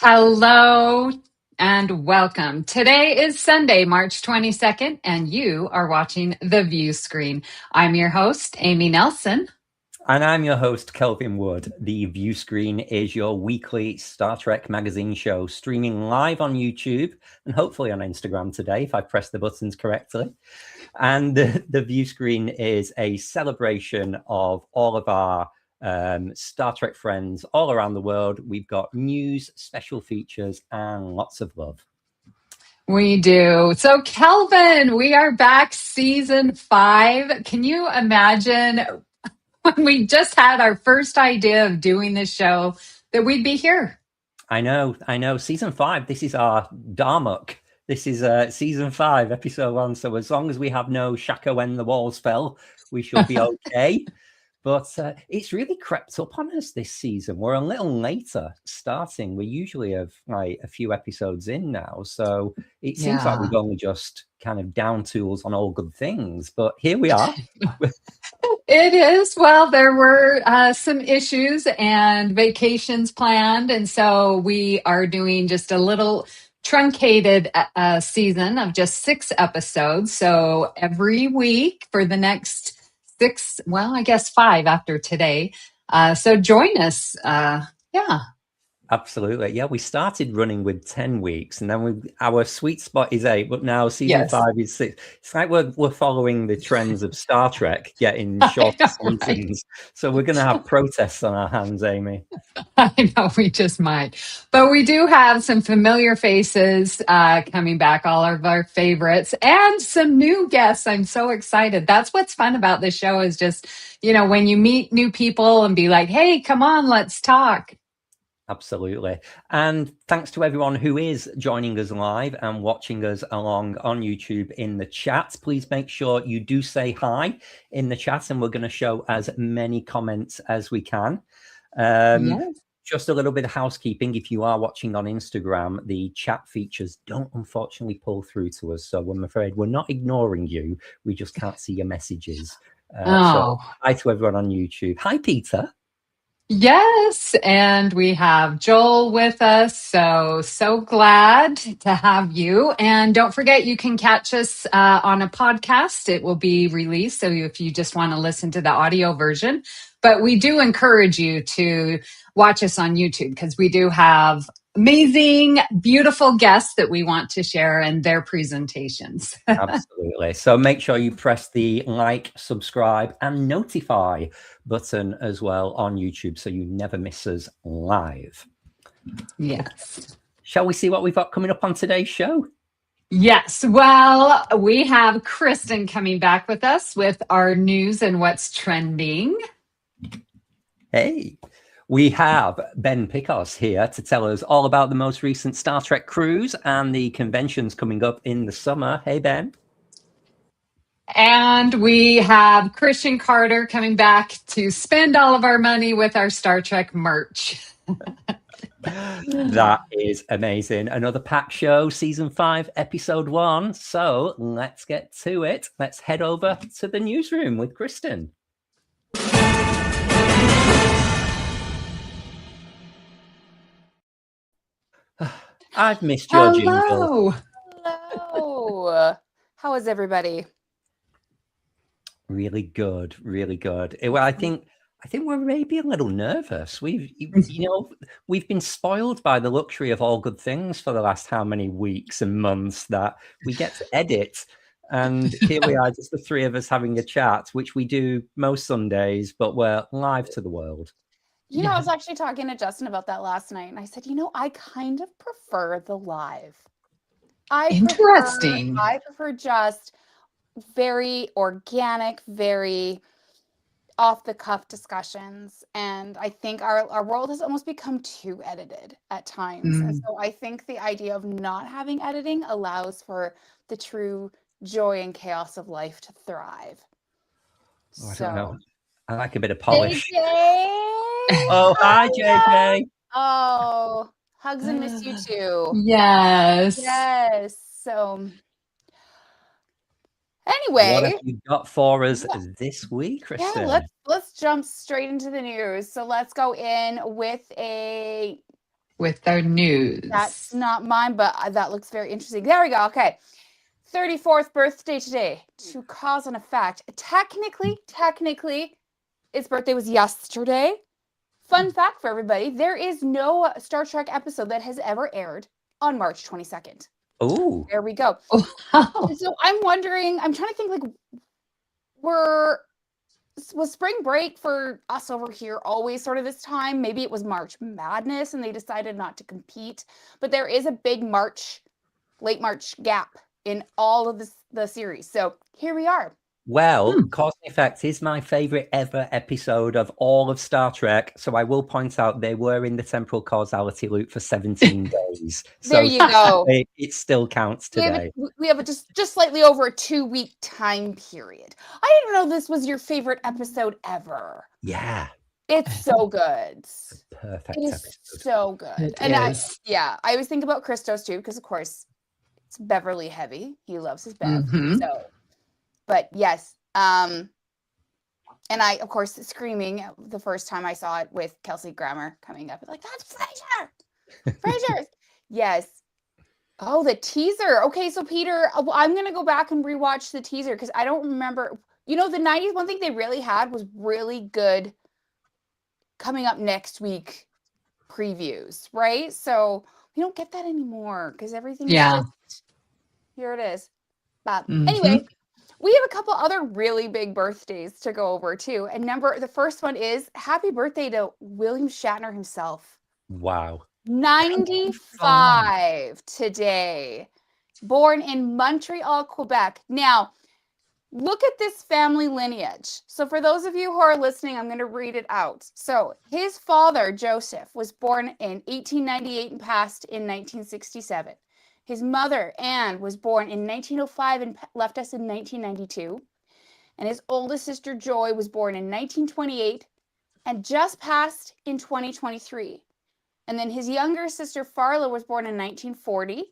Hello and welcome. Today is Sunday, March 22nd, and you are watching the Viewscreen. I'm your host, Amy Nelson. And I'm your host, Kelvin Wood. The Viewscreen is your weekly Star Trek magazine show, streaming live on YouTube and hopefully on Instagram today, if I press the buttons correctly. And the Viewscreen is a celebration of all of our Star Trek friends all around the world. We've got news, special features, and lots of love. We do. So, Kelvin, we are back season 5. Can you imagine when we just had our first idea of doing this show that we'd be here? I know. Season 5, this is our Darmok. This is season 5, episode 1. So as long as we have no Shaka when the walls fell, we should be okay. But it's really crept up on us this season. We're a little later starting. We usually have like a few episodes in now. So it seems like we've only just kind of down tools on all good things. But here we are. It is. Well, there were some issues and vacations planned. And so we are doing just a little truncated season of just 6 episodes. So every week for the next 6, well, I guess 5 after today. So join us. Absolutely. Yeah, we started running with 10 weeks and then our sweet spot is 8, but now season 5 is 6. It's like we're following the trends of Star Trek, getting shorter seasons. Right? So we're going to have protests on our hands, Amy. I know, we just might. But we do have some familiar faces coming back, all of our favorites, and some new guests. I'm so excited. That's what's fun about this show is just, when you meet new people and be like, hey, come on, let's talk. Absolutely. And thanks to everyone who is joining us live and watching us along on YouTube in the chat. Please make sure you do say hi in the chat and we're going to show as many comments as we can. Just a little bit of housekeeping. If you are watching on Instagram, the chat features don't unfortunately pull through to us. So I'm afraid we're not ignoring you. We just can't see your messages. So hi to everyone on YouTube. Hi, Peter. Yes, and we have Joel with us, so glad to have you. And don't forget, you can catch us on a podcast. It will be released, so if you just want to listen to the audio version. But we do encourage you to watch us on YouTube because we do have amazing, beautiful guests that we want to share and their presentations. Absolutely. So make sure you press the like, subscribe, and notify button as well on YouTube so you never miss us live. Yes. Shall we see what we've got coming up on today's show? Yes. Well, we have Kristin coming back with us with our news and what's trending. Hey. We have Ben Pickos here to tell us all about the most recent Star Trek cruise and the conventions coming up in the summer. Hey, Ben. And we have Christian Carter coming back to spend all of our money with our Star Trek merch. That is amazing. Another packed show, season 5, episode 1. So let's get to it. Let's head over to the newsroom with Kristin. I've missed your jingle. Hello. How is everybody? Really good, really good. Well, I think we're maybe a little nervous. We've been spoiled by the luxury of all good things for the last how many weeks and months that we get to edit. And here we are, just the 3 of us having a chat, which we do most Sundays, but we're live to the world. I was actually talking to Justin about that last night, and I said, I kind of prefer the live. Interesting. I prefer just very organic, very off-the-cuff discussions, and I think our world has almost become too edited at times. And so I think the idea of not having editing allows for the true joy and chaos of life to thrive. I don't know. I like a bit of polish. Oh, hi, JJ. Oh, hugs and miss you too. Yes. So anyway, what have you got for us this week, Kristin? Yeah, let's jump straight into the news. So let's go in with a with our news. That's not mine, but that looks very interesting. There we go. Okay. 34th birthday today. To cause and effect. Technically, its birthday was yesterday. Fun fact for everybody, there is no Star Trek episode that has ever aired on March 22nd. Oh. There we go. Oh, wow. So I'm wondering, I'm trying to think, like, was spring break for us over here always sort of this time? Maybe it was March Madness and they decided not to compete. But there is a big late March gap in all of the series. So here we are. Well, Cause and Effect is my favorite ever episode of all of Star Trek. So I will point out they were in the temporal causality loop for 17 days. So There you go. It still counts today. We have just slightly over a 2-week time period. I didn't know this was your favorite episode ever. Yeah. It's so good. Perfect It is episode. so good. It is. I always think about Christos too, because of course it's Beverly heavy. He loves his Bev. Mhm. So, but yes. And I, of course, screaming the first time I saw it with Kelsey Grammer coming up, like, that's Frasier! Frasier! Yes. Oh, the teaser. Okay, so Peter, I'm going to go back and rewatch the teaser because I don't remember. You know, the 90s, one thing they really had was really good coming up next week previews, right? So we don't get that anymore because everything is just, here it is. But anyway, we have a couple other really big birthdays to go over too. And the first one is happy birthday to William Shatner himself. Wow. 95 today. Born in Montreal, Quebec. Now, look at this family lineage. So for those of you who are listening, I'm going to read it out. So his father, Joseph, was born in 1898 and passed in 1967. His mother, Anne, was born in 1905 and left us in 1992. And his oldest sister, Joy, was born in 1928 and just passed in 2023. And then his younger sister, Farla, was born in 1940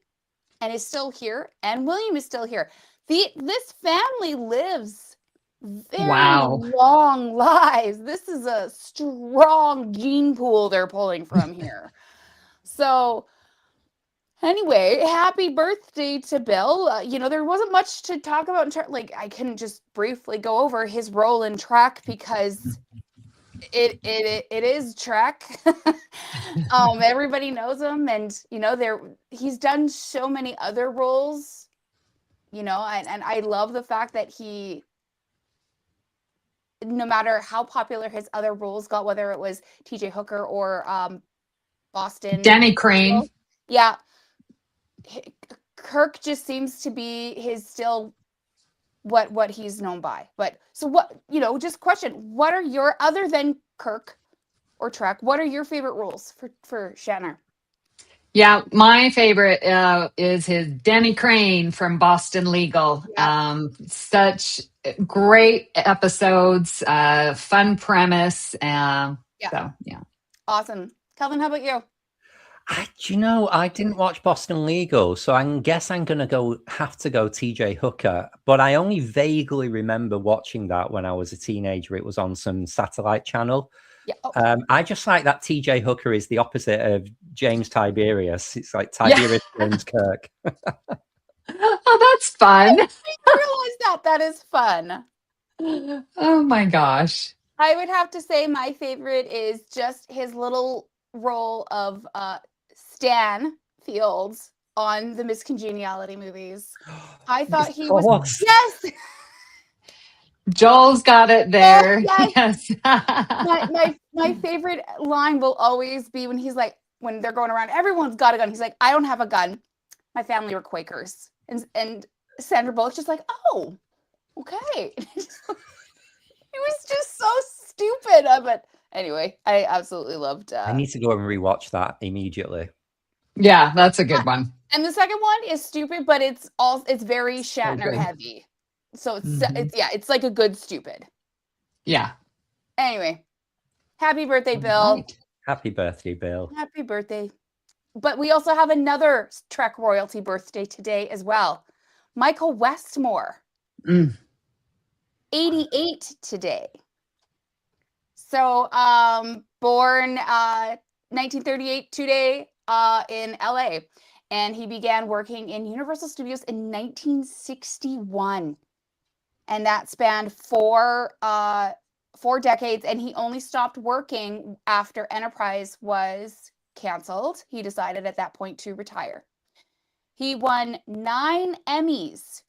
and is still here. And William is still here. This family lives very long lives. This is a strong gene pool they're pulling from here. So anyway, happy birthday to Bill. You know, there wasn't much to talk about. Like, I can just briefly go over his role in Trek because it is Trek. Everybody knows him, and you know, he's done so many other roles. You know, and I love the fact that he, no matter how popular his other roles got, whether it was TJ Hooker or Boston Danny Crane. Yeah. Kirk just seems to be his still what he's known by. But so what, you know, just question, what are your, other than Kirk or Trek, what are your favorite roles for Shatner? Yeah, my favorite is his Danny Crane from Boston Legal. Yeah. Such great episodes, fun premise. So, yeah. Awesome. Kelvin, how about you? I didn't watch Boston Legal, so I guess I'm going to have to go TJ Hooker. But I only vaguely remember watching that when I was a teenager. It was on some satellite channel. Yeah. Oh. I just like that TJ Hooker is the opposite of James Tiberius. It's like Tiberius James Kirk. Oh, that's fun. I didn't realize that. That is fun. Oh my gosh. I would have to say my favorite is just his little role of Stan Fields on the Miss Congeniality movies. I thought he was, yes. Joel's got it there. Oh, yes. my favorite line will always be when he's like, when they're going around, everyone's got a gun. He's like, I don't have a gun. My family were Quakers. And Sandra Bullock's just like, oh, okay. It was just so stupid. But anyway, I absolutely loved I need to go and rewatch that immediately. Yeah, that's a good one. And the second one is stupid, but it's very Shatner heavy. So it's like a good stupid. Yeah. Anyway, happy birthday, Bill. Right. Happy birthday, Bill. Happy birthday. But we also have another Trek royalty birthday today as well. Michael Westmore. 88 today. So born 1938 today, in LA. And he began working in Universal Studios in 1961. And that spanned four decades. And he only stopped working after Enterprise was canceled. He decided at that point to retire. He won 9 Emmys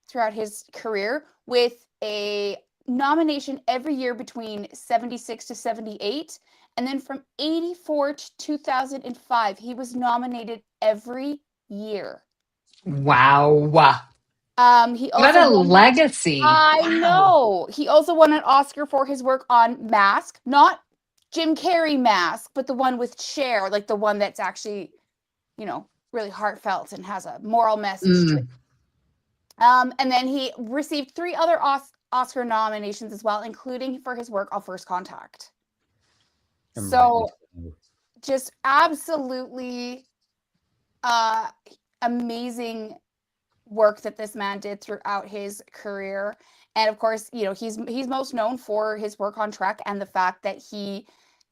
throughout his career, with a nomination every year between 76 to 78. And then from 84 to 2005, he was nominated every year. Wow. He What also a legacy. I know. He also won an Oscar for his work on Mask, not Jim Carrey Mask, but the one with Cher, like the one that's actually, really heartfelt and has a moral message to it. And then he received 3 other Oscar nominations as well, including for his work on First Contact. So just absolutely amazing work that this man did throughout his career. And of course, he's most known for his work on Trek and the fact that he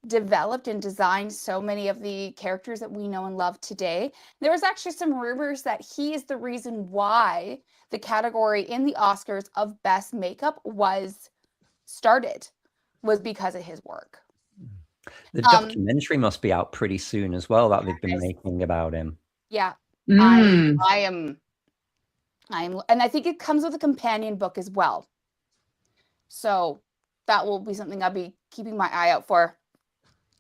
developed and designed so many of the characters that we know and love today. There was actually some rumors that he is the reason why the category in the Oscars of Best Makeup was because of his work. The documentary must be out pretty soon as well that they've been making about him. Yeah. I am, and I think it comes with a companion book as well. So that will be something I'll be keeping my eye out for.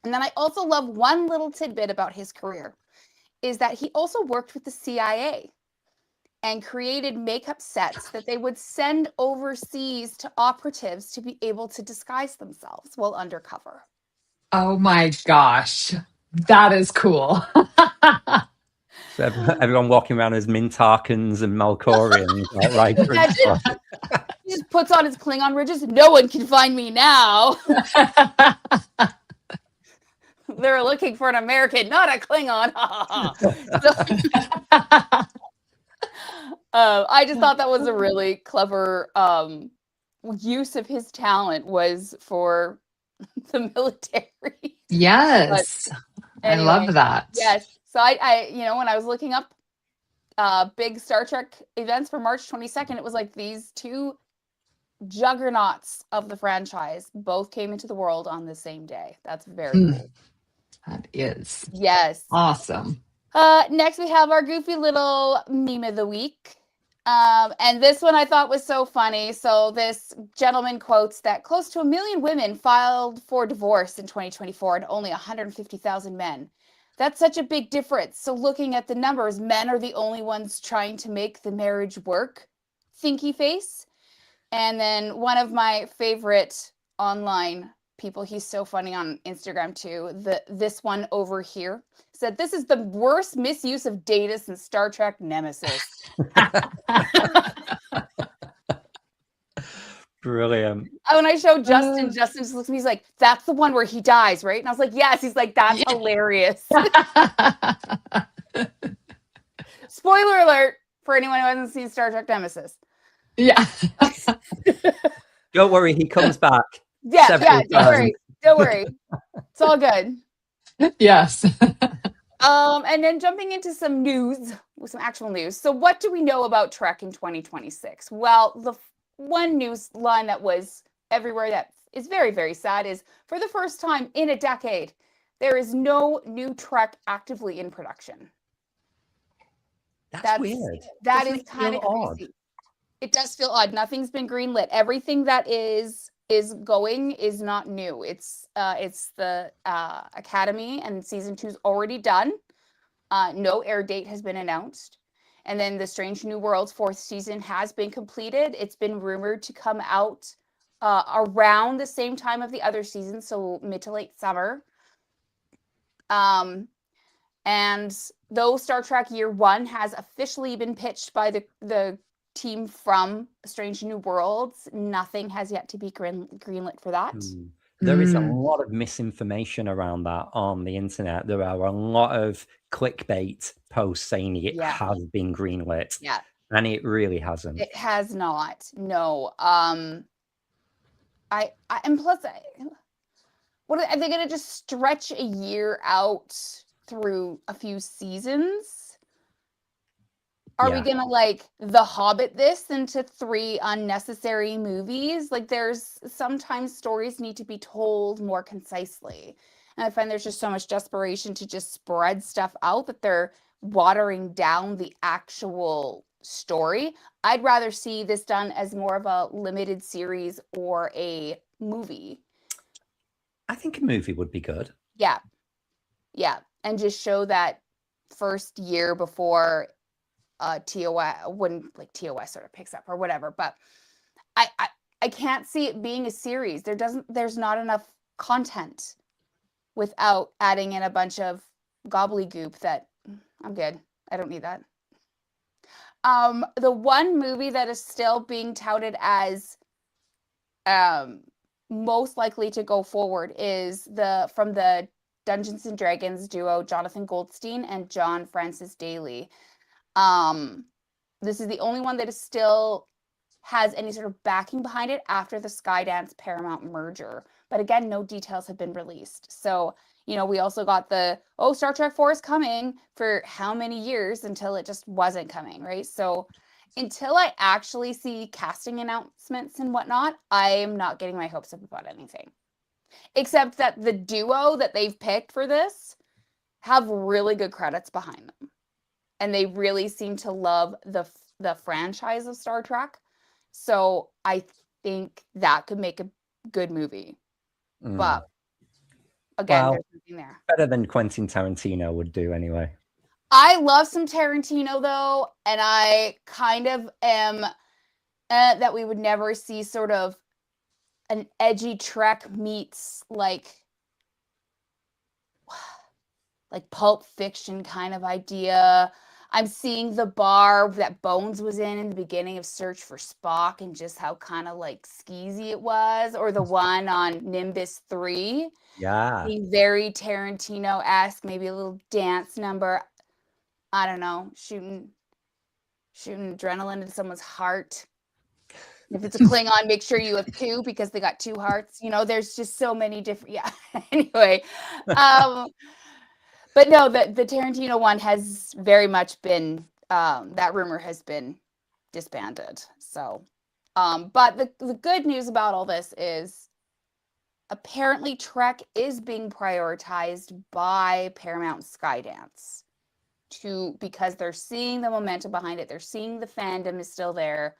And then I also love one little tidbit about his career is that he also worked with the CIA and created makeup sets that they would send overseas to operatives to be able to disguise themselves while undercover. Oh my gosh. That is cool. So everyone walking around as Mintarkans and Malkorians, right? He just puts on his Klingon ridges. No one can find me now. They're looking for an American, not a Klingon. I just thought that was a really clever use of his talent was for the military. Yes. Anyway, I love that. Yes. So I when I was looking up big Star Trek events for March 22nd, it was like these 2 juggernauts of the franchise both came into the world on the same day. That's very cool. That is. Yes. Awesome. Next we have our goofy little meme of the week. And this one I thought was so funny. So this gentleman quotes that close to 1 million women filed for divorce in 2024 and only 150,000 men. That's such a big difference. So looking at the numbers, men are the only ones trying to make the marriage work. Thinky face. And then one of my favorite online people, he's so funny on Instagram too, this one over here, said, "This is the worst misuse of data since Star Trek Nemesis." Brilliant. When I showed Justin just looks at me, he's like, "That's the one where he dies, right?" And I was like, "Yes." He's like, "That's hilarious." Spoiler alert for anyone who hasn't seen Star Trek Nemesis. Yeah. Don't worry, he comes back. Yeah, don't worry. It's all good. Yes. And then jumping into some news, with some actual news. So what do we know about Trek in 2026? Well, the one news line that was everywhere that is very, very sad is, for the first time in a decade, there is no new Trek actively in production. That's weird. That is kind of crazy. It does feel odd. Nothing's been greenlit. Everything that is going is not new. It's the Academy, and season 2's already done. No air date has been announced. And then the Strange New Worlds 4th season has been completed. It's been rumored to come out around the same time of the other seasons, so mid to late summer. And though Star Trek Year 1 has officially been pitched by the team from Strange New Worlds, nothing has yet to be greenlit for that. There is a lot of misinformation around that on the internet. There are a lot of clickbait posts saying it has been greenlit. Yeah. And it really hasn't. It has not. No. And plus, what are they going to just stretch a year out through a few seasons. Are we gonna like The Hobbit this into 3 unnecessary movies? Like, there's sometimes stories need to be told more concisely. And I find there's just so much desperation to just spread stuff out that they're watering down the actual story. I'd rather see this done as more of a limited series or a movie. I think a movie would be good. Yeah. Yeah. And just show that first year before TOS, when like TOS sort of picks up or whatever. But I can't see it being a series. There's not enough content without adding in a bunch of gobbledygook that I'm good. I don't need that. The one movie that is still being touted as most likely to go forward is from the Dungeons and Dragons duo Jonathan Goldstein and John Francis Daly. This is the only one that is still has any sort of backing behind it after the Skydance Paramount merger. But again, no details have been released. So, we also got Star Trek 4 is coming for how many years until it just wasn't coming, right? So until I actually see casting announcements and whatnot, I'm not getting my hopes up about anything. Except that the duo that they've picked for this have really good credits behind them. And they really seem to love the franchise of Star Trek. So I think that could make a good movie. But again, there's nothing there. Better than Quentin Tarantino would do anyway. I love some Tarantino though, and I kind of am that we would never see sort of an edgy Trek meets like Pulp Fiction kind of idea. I'm seeing the bar that Bones was in the beginning of Search for Spock and just how kind of like skeezy it was, or the one on Nimbus 3. Yeah. Being very Tarantino-esque, maybe a little dance number. I don't know, shooting adrenaline into someone's heart. If it's a Klingon, make sure you have 2 because they got 2 hearts. There's just so many different. Yeah. Anyway, but no, the Tarantino one has very much been that rumor has been disbanded. So, but the good news about all this is apparently Trek is being prioritized by Paramount Skydance because they're seeing the momentum behind it. They're seeing the fandom is still there.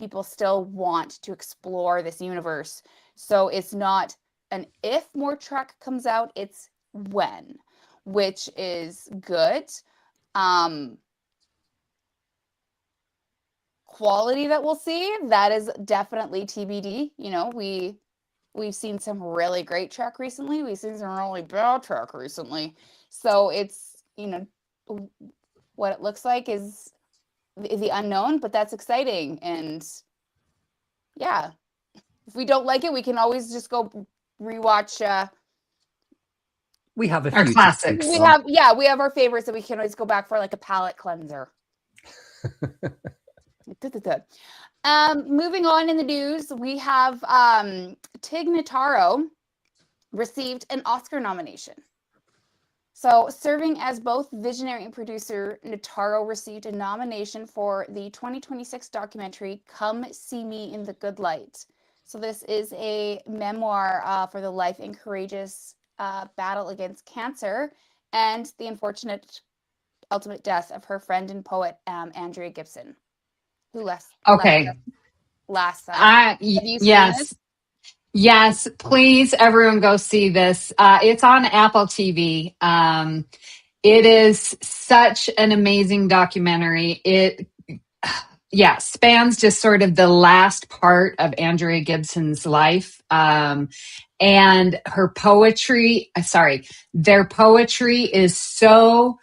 People still want to explore this universe. So it's not an if more Trek comes out, it's when, which is good. Quality that we'll see, that is definitely TBD. We've seen some really great Trek recently. We've seen some really bad Trek recently. So it's, what it looks like is the unknown, but that's exciting. And yeah, if we don't like it, we can always just go rewatch. We have a our few classics. We have our favorites that we can always go back for, like a palate cleanser. Moving on in the news, we have Tig Notaro received an Oscar nomination. So, serving as both visionary and producer, Notaro received a nomination for the 2026 documentary Come See Me in the Good Light. So this is a memoir for the life and courageous battle against cancer and the unfortunate ultimate death of her friend and poet, Andrea Gibson, who left last summer. Have you seen this? Yes, please, everyone go see this. It's on Apple TV. It is such an amazing documentary. It spans just sort of the last part of Andrea Gibson's life. And her poetry, their poetry is so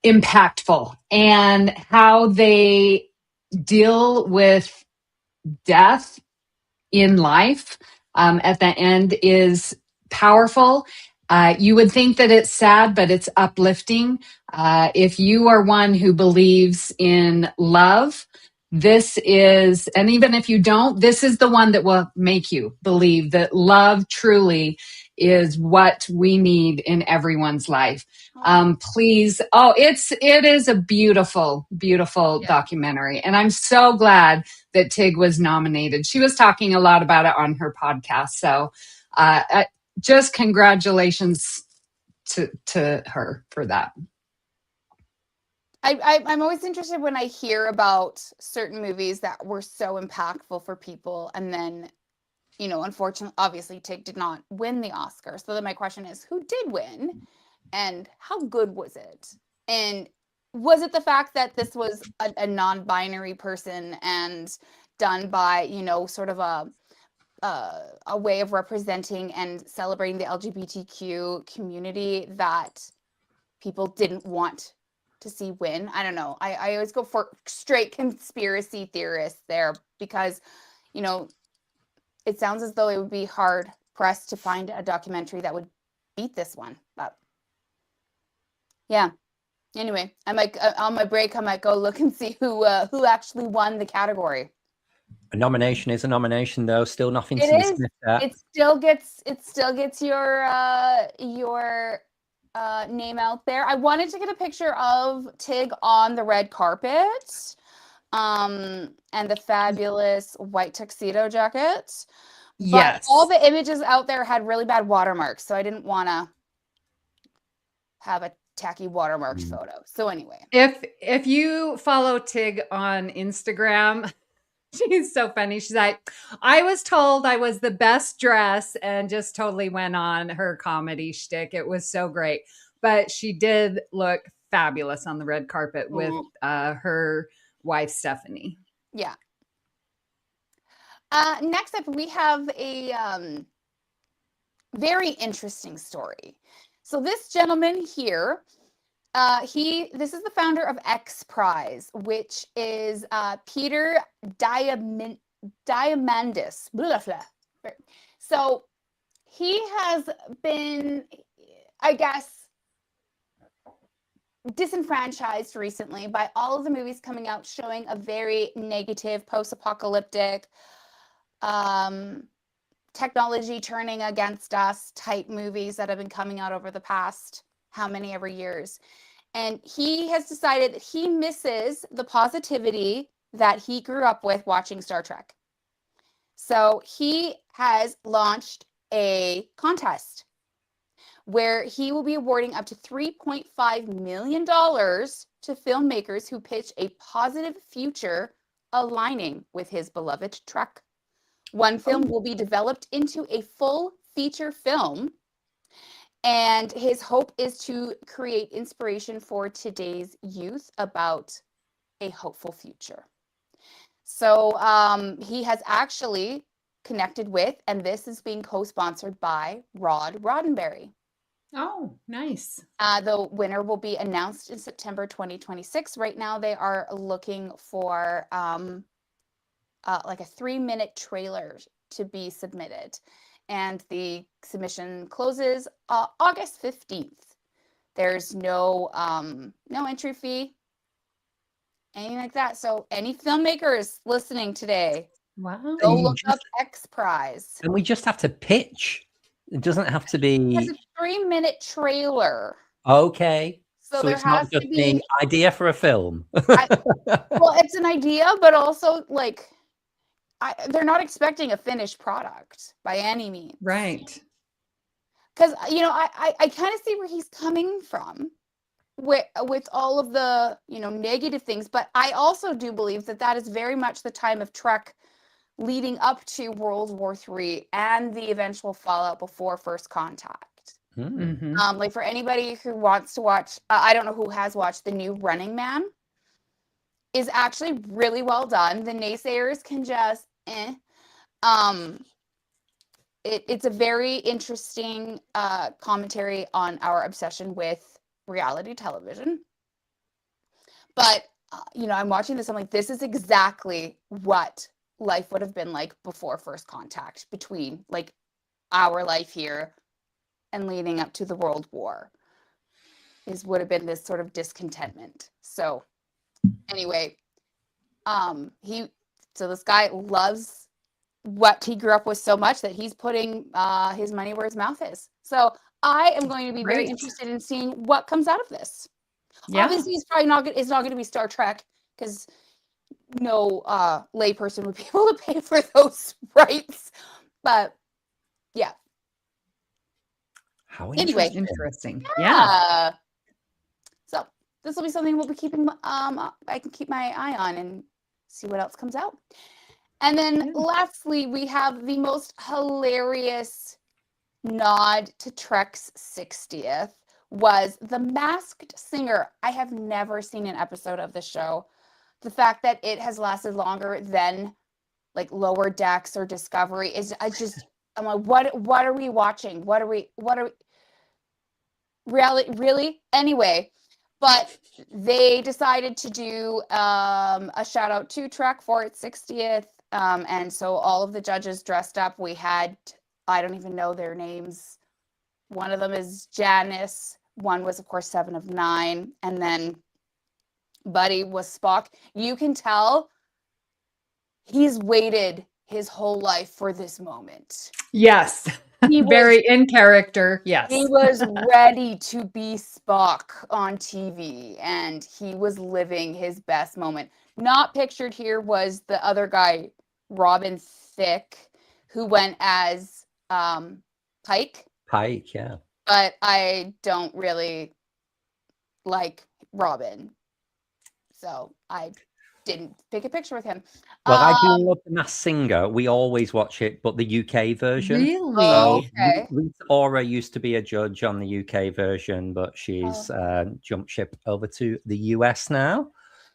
impactful, and how they deal with death in life at the end is powerful. You would think that it's sad, but it's uplifting. If you are one who believes in love, this is, and even if you don't, this is the one that will make you believe that love truly is what we need in everyone's life. Please. It is a beautiful, beautiful documentary. And I'm so glad that Tig was nominated. She was talking a lot about it on her podcast. So just congratulations to her for that. I'm always interested when I hear about certain movies that were so impactful for people, and then, you know, unfortunately, obviously, Tig did not win the Oscar. So then my question is, who did win, and how good was it? And was it the fact that this was a non-binary person and done by, you know, sort of a way of representing and celebrating the LGBTQ community that people didn't want to see win? I don't know. I always go for straight conspiracy theorists there, because, you know, it sounds as though it would be hard pressed to find a documentary that would beat this one. But yeah. Anyway, I might on my break I might go look and see who actually won the category. A nomination is a nomination, though. Still nothing to It is. dismiss that. It still gets your name out there. I wanted to get a picture of Tig on the red carpet, and the fabulous white tuxedo jacket. But all the images out there had really bad watermarks, so I didn't want to have a tacky watermarked photo. So anyway, if you follow Tig on Instagram, she's so funny. She's like, I was told I was the best dress, and just totally went on her comedy shtick. It was so great. But she did look fabulous on the red carpet with her wife, Stephanie. Yeah. Next up, we have a very interesting story. So this gentleman here, this is the founder of X Prize, which is Peter Diamandis. Blah, blah. So he has been, I guess, disenfranchised recently by all of the movies coming out showing a very negative post-apocalyptic technology turning against us type movies that have been coming out over the past how many ever years. And he has decided that he misses the positivity that he grew up with watching Star Trek. So he has launched a contest where he will be awarding up to $3.5 million to filmmakers who pitch a positive future aligning with his beloved Trek. One film will be developed into a full feature film, and his hope is to create inspiration for today's youth about a hopeful future. So he has actually connected with, and this is being co-sponsored by Rod Roddenberry. Oh, nice. The winner will be announced in September 2026. Right now, they are looking for like a 3-minute trailer to be submitted, and the submission closes August 15th. There's no entry fee, anything like that. So any filmmakers listening today, wow, go look up X Prize. And we just have to pitch. It doesn't have to be. It's a 3-minute trailer. Okay. So So there it's not has to just be the idea for a film. well, it's an idea, but also like they're not expecting a finished product by any means. Right. Because, you know, I kind of see where he's coming from with all of the, you know, negative things. But I also do believe that that is very much the time of Trek leading up to World War III and the eventual fallout before First Contact. Mm-hmm. Like for anybody who wants to watch, I don't know who has watched the new Running Man, is actually really well done. The naysayers can just it's a very interesting commentary on our obsession with reality television. But you know, I'm watching this, I'm like, this is exactly what life would have been like before First Contact, between like our life here and leading up to the World War, would have been this sort of discontentment. So anyway, so this guy loves what he grew up with so much that he's putting his money where his mouth is. So I am going to be very interested in seeing what comes out of this. Yeah. Obviously, it's probably not going to be Star Trek, because no layperson would be able to pay for those rights. But yeah. How interesting. Yeah. So this will be something we'll be keeping. I can keep my eye on and see what else comes out. And then lastly, we have the most hilarious nod to Trek's 60th was The Masked Singer. I have never seen an episode of the show. The fact that it has lasted longer than like Lower Decks or Discovery is I'm like, what are we watching? What are we really? Anyway, but they decided to do a shout out to Trek for its 60th. And so all of the judges dressed up. We had, I don't even know their names. One of them is Janice. One was, of course, 7 of 9. And then Buddy was Spock. You can tell he's waited his whole life for this moment. Yes. He was very in character. Yes. He was ready to be Spock on TV, and he was living his best moment. Not pictured here was the other guy, Robin Thicke, who went as Pike. Pike, yeah. But I don't really like Robin, so I didn't take a picture with him. Well, I do love The Masked Singer. We always watch it, but the UK version. Really? Oh, okay. Rita Ora used to be a judge on the UK version, but she's jumped ship over to the US now.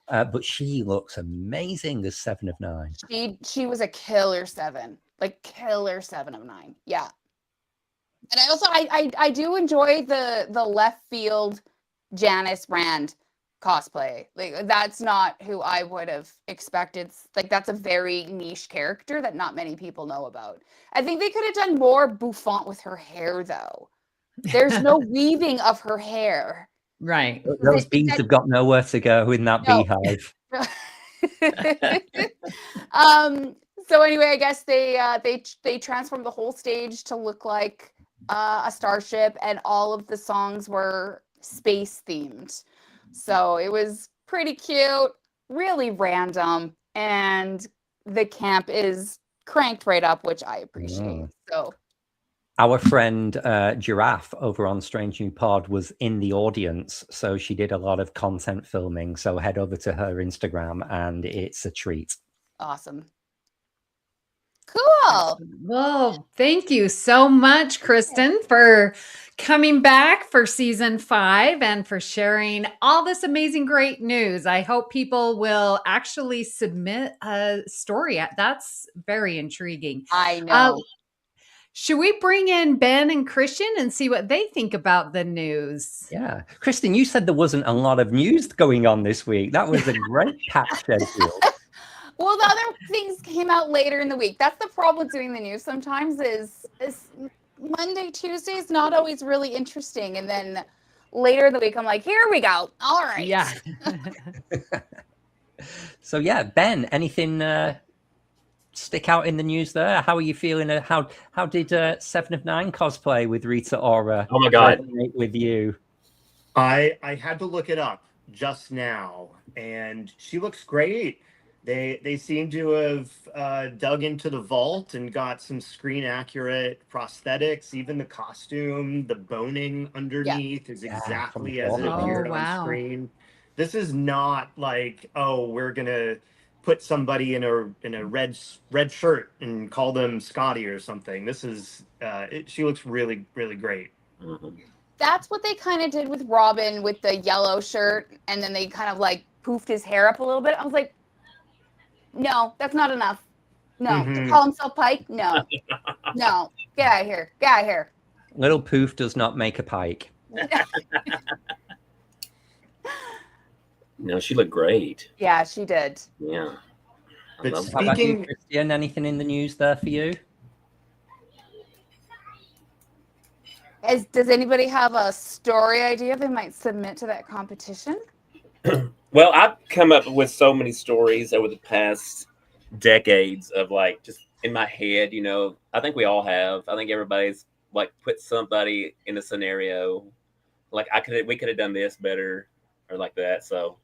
But she looks amazing as 7 of 9. She was a killer 7, like killer 7 of 9. Yeah. And I also I do enjoy the left field Janice Rand cosplay. Like that's not who I would have expected. Like that's a very niche character that not many people know about. I think they could have done more bouffant with her hair though. There's no weaving of her hair. Right. Those bees have got nowhere to go in that beehive. So anyway, I guess they transformed the whole stage to look like a starship, and all of the songs were space themed. So it was pretty cute, really random, and the camp is cranked right up, which I appreciate. So our friend Giraffe over on Strange New Pod was in the audience, so she did a lot of content filming. So head over to her Instagram, and it's a treat. Awesome. Cool. Well, thank you so much, Kristin, for coming back for season 5 and for sharing all this amazing, great news. I hope people will actually submit a story. That's very intriguing. I know. Should we bring in Ben and Christian and see what they think about the news? Yeah. Kristin, you said there wasn't a lot of news going on this week. That was a great packed schedule. Well, the other things came out later in the week. That's the problem with doing the news sometimes is Monday, Tuesday is not always really interesting. And then later in the week, I'm like, here we go. All right. Yeah. So, yeah, Ben, anything stick out in the news there? How are you feeling? How did 7 of 9 cosplay with Rita Ora? Oh, my God. Resonate with you? I had to look it up just now, and she looks great. They seem to have dug into the vault and got some screen accurate prosthetics. Even the costume, the boning underneath is exactly as it appeared on screen. This is not like, oh, we're gonna put somebody in a red shirt and call them Scotty or something. This is she looks really, really great. Mm-hmm. That's what they kind of did with Robin with the yellow shirt, and then they kind of like poofed his hair up a little bit. I was like, no, that's not enough. No, to call himself Pike? No. No. Get out of here. Get out of here. Little poof does not make a Pike. No, she looked great. Yeah, she did. Yeah. But How about you, Christian? Anything in the news there for you? Does anybody have a story idea they might submit to that competition? Well, I've come up with so many stories over the past decades of like just in my head, you know, I think we all have. I think everybody's like put somebody in a scenario like we could have done this better or like that. So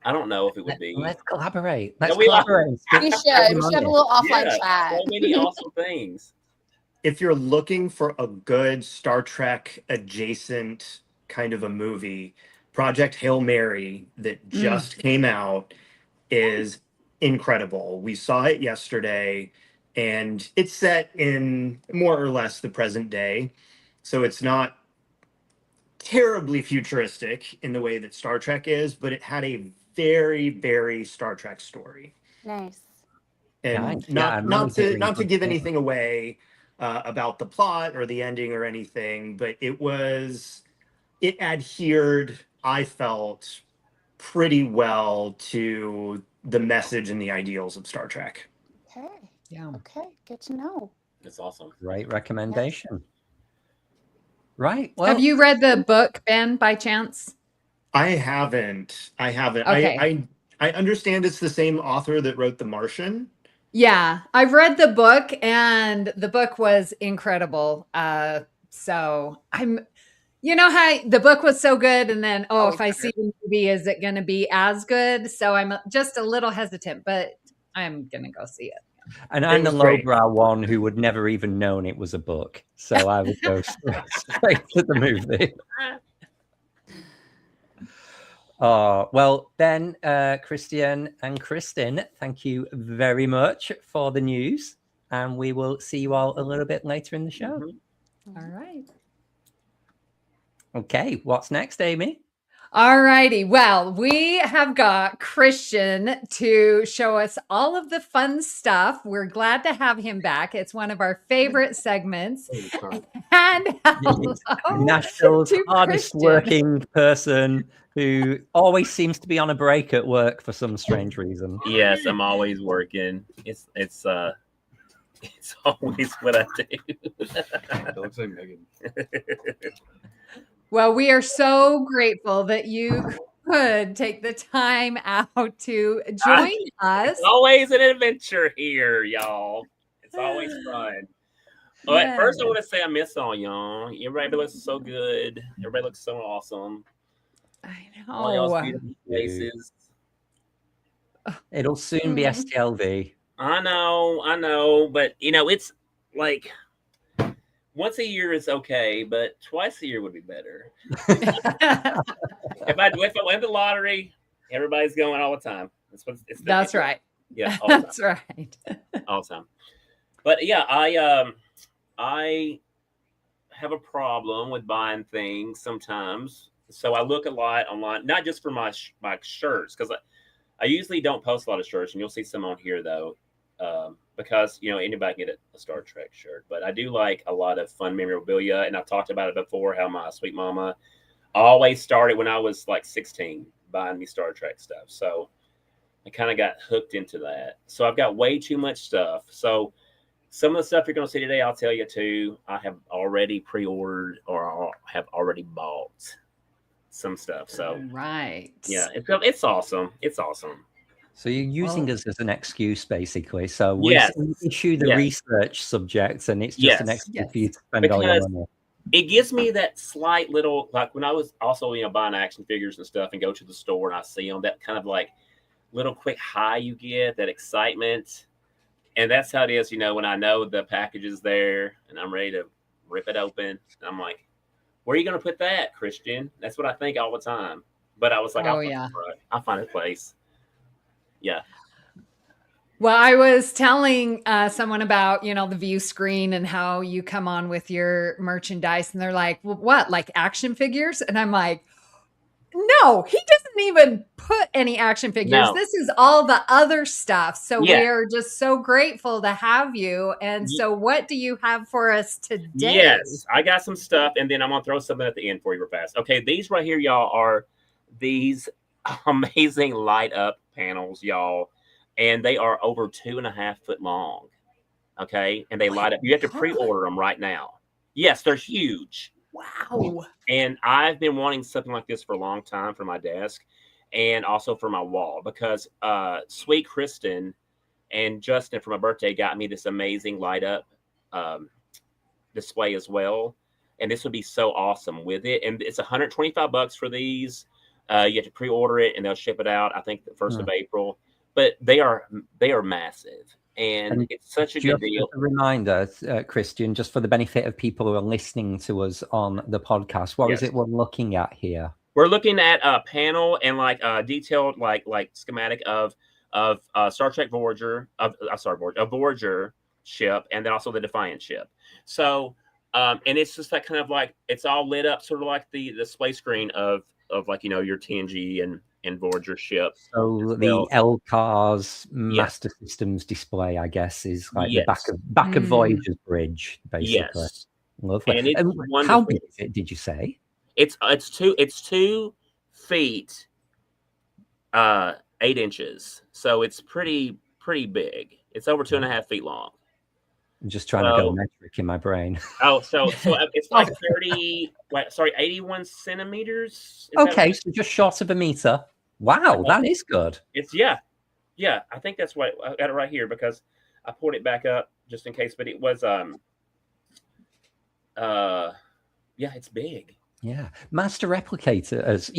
I don't know if it would be. Let's collaborate. No, Let's we are. collaborate. We should have a little offline chat. So many awesome things. If you're looking for a good Star Trek adjacent kind of a movie, Project Hail Mary that just came out is incredible. We saw it yesterday, and it's set in more or less the present day. So it's not terribly futuristic in the way that Star Trek is, but it had a very, very Star Trek story. Nice. And Nice. not to give anything away about the plot or the ending or anything, but it adhered, I felt, pretty well to the message and the ideals of Star Trek. Okay. Yeah. Okay. Good to know. That's awesome. Great recommendation. Right. Well, have you read the book, Ben, by chance? I haven't. Okay. I understand it's the same author that wrote The Martian. Yeah, I've read the book, and the book was incredible. So I'm, you know how the book was so good, and then if I see the movie, is it going to be as good? So I'm just a little hesitant, but I'm going to go see it. And I'm the lowbrow one who would never even known it was a book, so I would go straight to the movie. Well, Ben, Christian, and Kristin, thank you very much for the news, and we will see you all a little bit later in the show. All right. Okay, what's next, Amy? All righty. Well, we have got Christian to show us all of the fun stuff. We're glad to have him back. It's one of our favorite segments. And Nashville's hardest working person who always seems to be on a break at work for some strange reason. Yes, I'm always working. It's always what I do. Don't say Megan. Well, we are so grateful that you could take the time out to join us. It's always an adventure here, y'all. It's always fun. Well, at first, I want to say I miss all y'all. Everybody looks so good. Everybody looks so awesome. I know. All y'all's beautiful faces. It'll soon be STLV. I know, but you know, it's like once a year is okay, but twice a year would be better. If I win the lottery, everybody's going all the time. That's right. Yeah, that's right. All the time. But yeah, I have a problem with buying things sometimes. So I look a lot online, not just for my shirts, because I usually don't post a lot of shirts, and you'll see some on here though. Because you know anybody can get a Star Trek shirt, but I do like a lot of fun memorabilia, and I've talked about it before. How my sweet mama always started when I was like 16 buying me Star Trek stuff, so I kind of got hooked into that. So I've got way too much stuff. So some of the stuff you're going to see today, I'll tell you too. I have already pre-ordered or have already bought some stuff. So right, yeah, it's awesome. It's awesome. So you're using us as an excuse, basically. So we issue the research subjects, and it's just an excuse for you to spend all your money. It gives me that slight little, like when I was also, buying action figures and stuff and go to the store and I see them, that kind of like little quick high you get, that excitement. And that's how it is, when I know the package is there and I'm ready to rip it open. I'm like, where are you going to put that, Christian? That's what I think all the time. But I was like, I'll find a place. Yeah. Well, I was telling someone about, the Viewscreen and how you come on with your merchandise, and they're like, well, what, like action figures? And I'm like, no, he doesn't even put any action figures. No. This is all the other stuff. So we are just so grateful to have you. And so what do you have for us today? Yes, I got some stuff, and then I'm going to throw something at the end for you real fast. Okay, these right here, y'all, are these amazing light up panels, y'all. And they are over 2.5 foot long. Okay. And they light up. You have to pre-order them right now. Yes, they're huge. Wow. And I've been wanting something like this for a long time for my desk and also for my wall, because sweet Kristin And Justin, for my birthday, got me this amazing light up display as well. And this would be so awesome with it. And it's $125 for these. You have to pre-order it and they'll ship it out, I think, the 1st of April. But they are massive. And it's such a good deal. A reminder, Kristin, just for the benefit of people who are listening to us on the podcast, what is it we're looking at here? We're looking at a panel and like detailed like schematic of Star Trek Voyager, a Voyager ship, and then also the Defiant ship. So and it's just that kind of like it's all lit up, sort of like the display screen of like your TNG and Voyager ship. So the LCARS Master Systems display, I guess, is like the back of Voyager's bridge, basically. Yes. Lovely. And it's how big is it, did you say? It's 2 feet 8 inches. So it's pretty big. It's over 2.5 feet long. I'm just trying to go metric in my brain. Oh, so it's like 81 centimeters. Okay, so just short of a meter. Wow, that is good. It's yeah. I think that's what I got it right here because I pulled it back up just in case. But it was it's big. Yeah, master replicas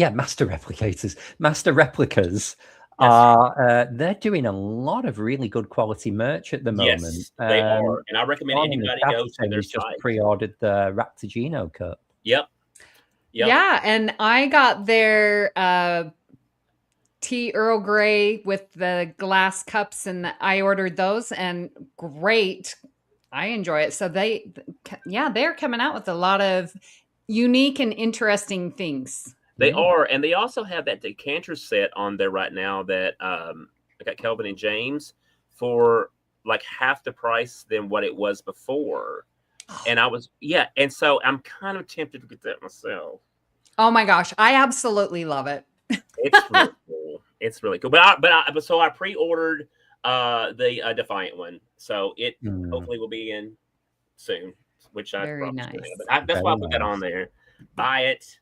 are they're doing a lot of really good quality merch at the moment. Yes, they are, and I recommend anybody go to their site. Just pre-ordered the Raptor Geno cup. Yep. Yeah, and I got their tea Earl Grey with the glass cups, and I ordered those, and great. I enjoy it. So they're coming out with a lot of unique and interesting things. They are, and they also have that decanter set on there right now that I got Kelvin and James for like half the price than what it was before. And and so I'm kind of tempted to get that myself. Oh my gosh, I absolutely love it. It's really cool. It's really cool. But so I pre-ordered the Defiant one, so it hopefully will be in soon. Which I very nice. But that's why I put that on there. Buy it.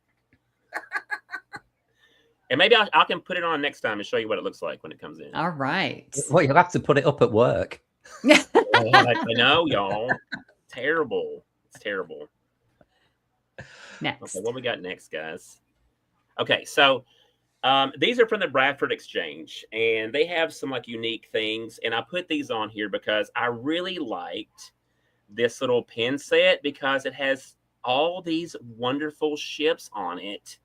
And maybe I can put it on next time and show you what it looks like when it comes in. All right. Well, you'll have to put it up at work. I know, y'all. Terrible. It's terrible. Next. Okay, what we got next, guys? Okay, so these are from the Bradford Exchange, and they have some like unique things. And I put these on here because I really liked this little pin set because it has all these wonderful ships on it.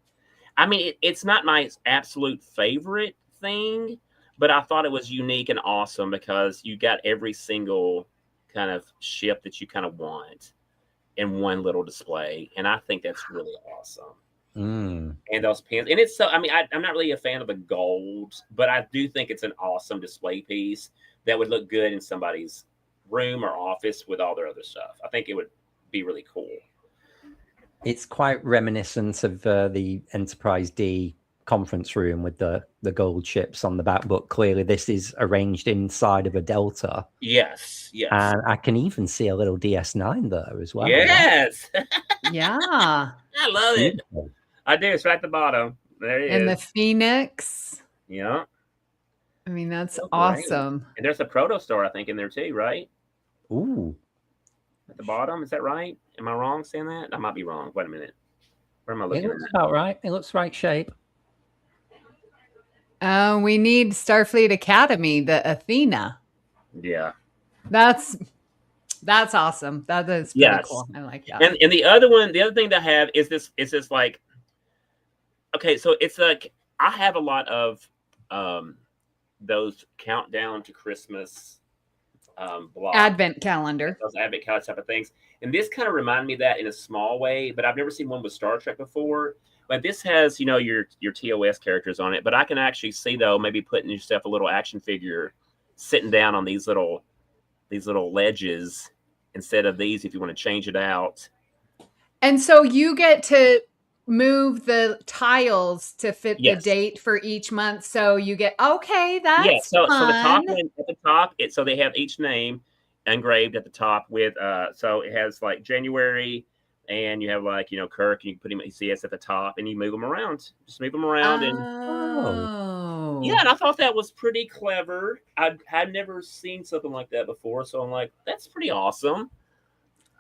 I mean, it's not my absolute favorite thing, but I thought it was unique and awesome because you got every single kind of ship that you kind of want in one little display. And I think that's really awesome. And those pins. And it's so, I mean, I'm not really a fan of the gold, but I do think it's an awesome display piece that would look good in somebody's room or office with all their other stuff. I think it would be really cool. It's quite reminiscent of the Enterprise D conference room with the gold chips on the back, but clearly this is arranged inside of a Delta. Yes. And I can even see a little DS9 there as well. Yes. Yeah. I love it. I do. It's right at the bottom. There it is. And the Phoenix. Yeah. I mean, that's awesome. And there's a Protostar, I think, in there too, right? Ooh. At the bottom, is that right? Am I wrong saying that? I might be wrong. Wait a minute. Where am I looking at? It looks about right. It looks right shape. We need Starfleet Academy, the Athena. Yeah. That's awesome. That is pretty cool. I like that. And the other thing that I have is this like, okay, so it's like I have a lot of those countdown to Christmas blogs. Advent calendar. Those Advent calendar type of things. And this kind of reminded me of that in a small way, but I've never seen one with Star Trek before. But this has, your TOS characters on it. But I can actually see, though, maybe putting yourself a little action figure sitting down on these little ledges instead of these if you want to change it out. And so you get to move the tiles to fit the date for each month. So you get, that's so fun. So the top one at the top, so they have each name engraved at the top with, so it has like January, and you have like, Kirk, and you can put him at CS at the top, and you move them around. Just move them around. Yeah, and I thought that was pretty clever. I'd never seen something like that before, so I'm like, that's pretty awesome.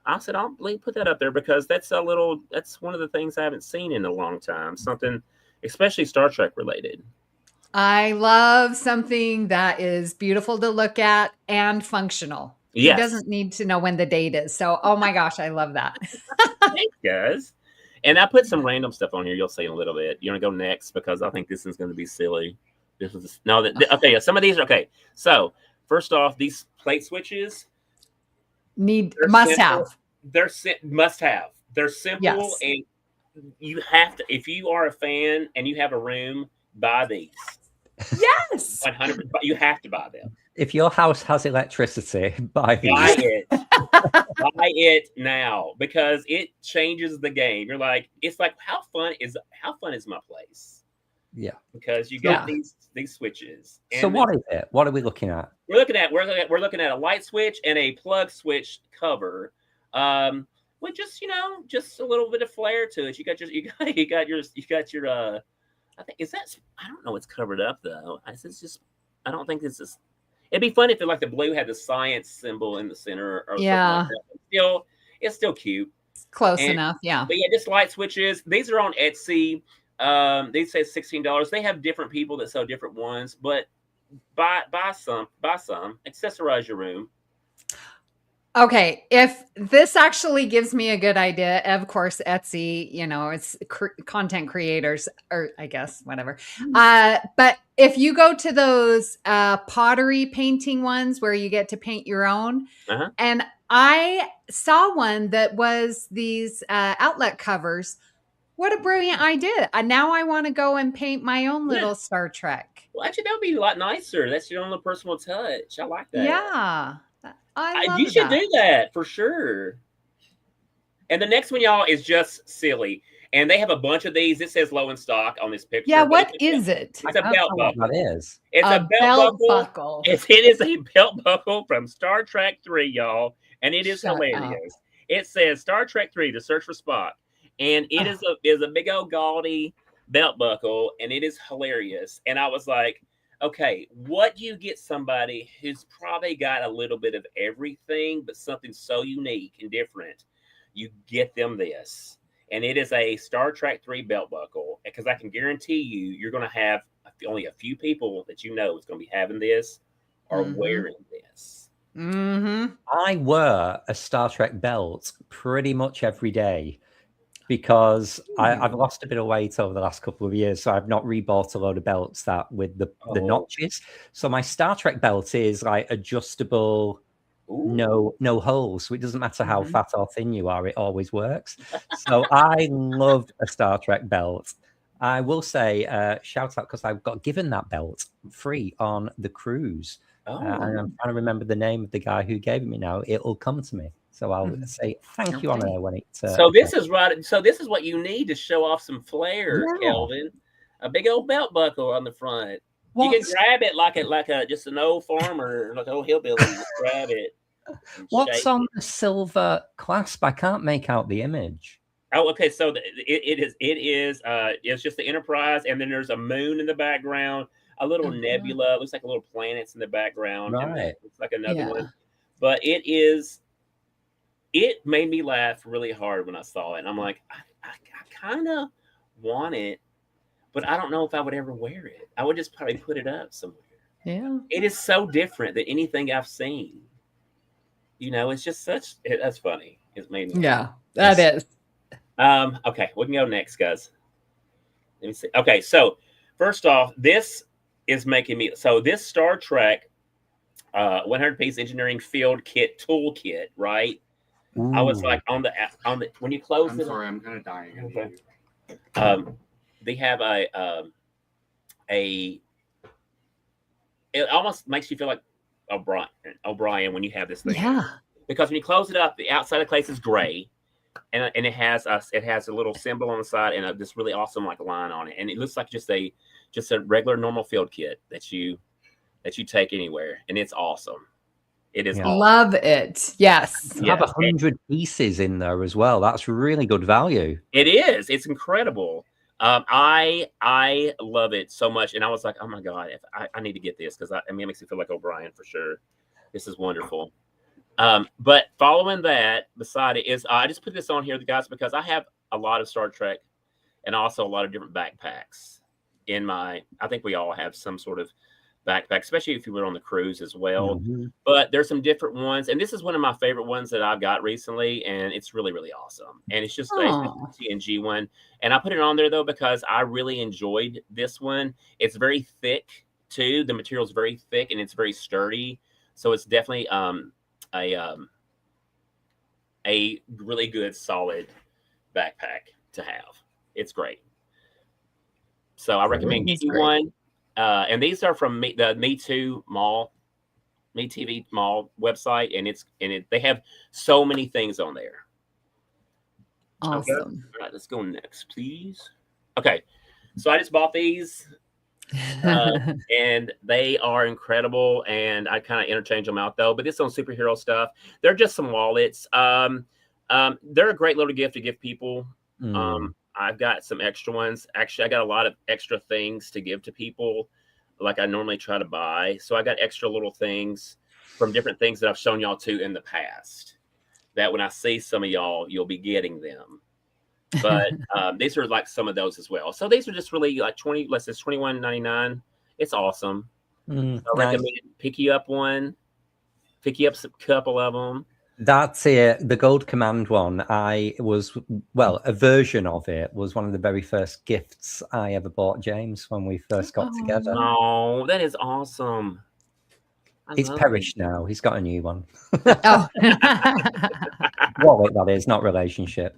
I said, I'll put that up there because that's one of the things I haven't seen in a long time. Something, especially Star Trek related. I love something that is beautiful to look at and functional. Yes. He doesn't need to know when the date is. So, oh my gosh, I love that. Thanks, guys. And I put some random stuff on here. You'll see in a little bit. You want to go next because I think this is going to be silly. Okay. Some of these are okay. So first off, these plate switches must have. They're simple, yes. And you have to. If you are a fan and you have a room, buy these. Yes, 100%. You have to buy them. If your house has electricity, buy it. Buy it now because it changes the game. You're like, it's like how fun is my place? Yeah, because you got these switches. And so what is it? What are we looking at? We're looking at a light switch and a plug switch cover. With just a little bit of flair to it. You got your I think I don't know. It's covered up though. I don't think this is. It'd be fun if the blue had the science symbol in the center or something like that. It's still cute. Close enough, yeah. But yeah, just light switches. These are on Etsy. They say $16. They have different people that sell different ones, but buy some, accessorize your room. Okay, if this actually gives me a good idea, of course, Etsy, it's content creators, or I guess whatever. But if you go to those pottery painting ones where you get to paint your own, and I saw one that was these outlet covers. What a brilliant idea. Now I want to go and paint my own little Star Trek. Well, actually, that would be a lot nicer. That's your own personal touch. I like that. Yeah. I love you should do that for sure. And the next one, y'all, is just silly. And they have a bunch of these. It says low in stock on this picture. Yeah, what is it? It's a belt buckle. That is. It's a belt buckle. It is a belt buckle from Star Trek 3, y'all. And it is hilarious. It says Star Trek 3, The Search for Spock. And it is a big old gaudy belt buckle. And it is hilarious. And I was like, okay, what do you get somebody who's probably got a little bit of everything, but something so unique and different? You get them this. And it is a Star Trek 3 belt buckle. Because I can guarantee you're going to have only a few people that is going to be having this or wearing this. Mm-hmm. I wear a Star Trek belt pretty much every day. Because I've lost a bit of weight over the last couple of years, so I've not rebought a load of belts that with the notches. So my Star Trek belt is like adjustable, no holes. So it doesn't matter how fat or thin you are; it always works. So I love a Star Trek belt. I will say shout out because I got given that belt free on the cruise, and I'm trying to remember the name of the guy who gave it me. Now it'll come to me. So I'll say thank you on air when it. So this is right. So this is what you need to show off some flair, Kelvin. A big old belt buckle on the front. You can grab it like a just an old farmer, like an old hillbilly. Just grab it. What's on the silver clasp? I can't make out the image. Oh, okay. So it's just the Enterprise, and then there's a moon in the background, a little nebula. Looks like a little planets in the background. Right. It's like another one, but it made me laugh really hard when I saw it. And I'm like, I kind of want it, but I don't know if I would ever wear it. I would just probably put it up somewhere. Yeah. It is so different than anything I've seen. It's just that's funny. It's made me laugh. That is. Okay, we can go next, guys. Let me see. Okay, so first off, this is making me, so this Star Trek 100-piece engineering field kit toolkit, right? Ooh. I was like on the when you close it. I'm sorry, I'm kind of dying. Okay. They have it almost makes you feel like O'Brien when you have this thing. Yeah. Because when you close it up, the outside of the case is gray, and it has a little symbol on the side and this really awesome line on it, and it looks like just a regular normal field kit that you take anywhere, and it's awesome. It is awesome. Love it. Yes. You have 100 pieces in there as well. That's really good value. It is. It's incredible. I love it so much, and I was like, oh my god, if I need to get this because I mean, it makes me feel like O'Brien for sure. This is wonderful. But following that, beside it is I just put this on here, guys, because I have a lot of Star Trek and also a lot of different backpacks in my. I think we all have some sort of backpack, especially if you were on the cruise as well. Mm-hmm. But there's some different ones, and this is one of my favorite ones that I've got recently, and it's really, really awesome. And it's just a TNG one, and I put it on there though because I really enjoyed this one. It's very thick too. The material is very thick and it's very sturdy, so it's definitely a really good solid backpack to have. It's great. So I recommend getting you one. And these are from the Me Too Mall, Me TV Mall website, and they have so many things on there. Awesome. Okay. All right, let's go next, please. Okay, so I just bought these, and they are incredible. And I kind of interchange them out though. But this on superhero stuff. They're just some wallets. They're a great little gift to give people. I've got some extra ones. Actually, I got a lot of extra things to give to people like I normally try to buy. So I got extra little things from different things that I've shown y'all to in the past that when I see some of y'all, you'll be getting them. But these are like some of those as well. So these are just really like $21.99. It's awesome. I recommend pick you up one, pick you up a couple of them. That's it. The Gold Command one, a version of it was one of the very first gifts I ever bought James when we first got together. Oh, that is awesome. It's perished now. He's got a new one. Oh. Wallet, that is, not relationship.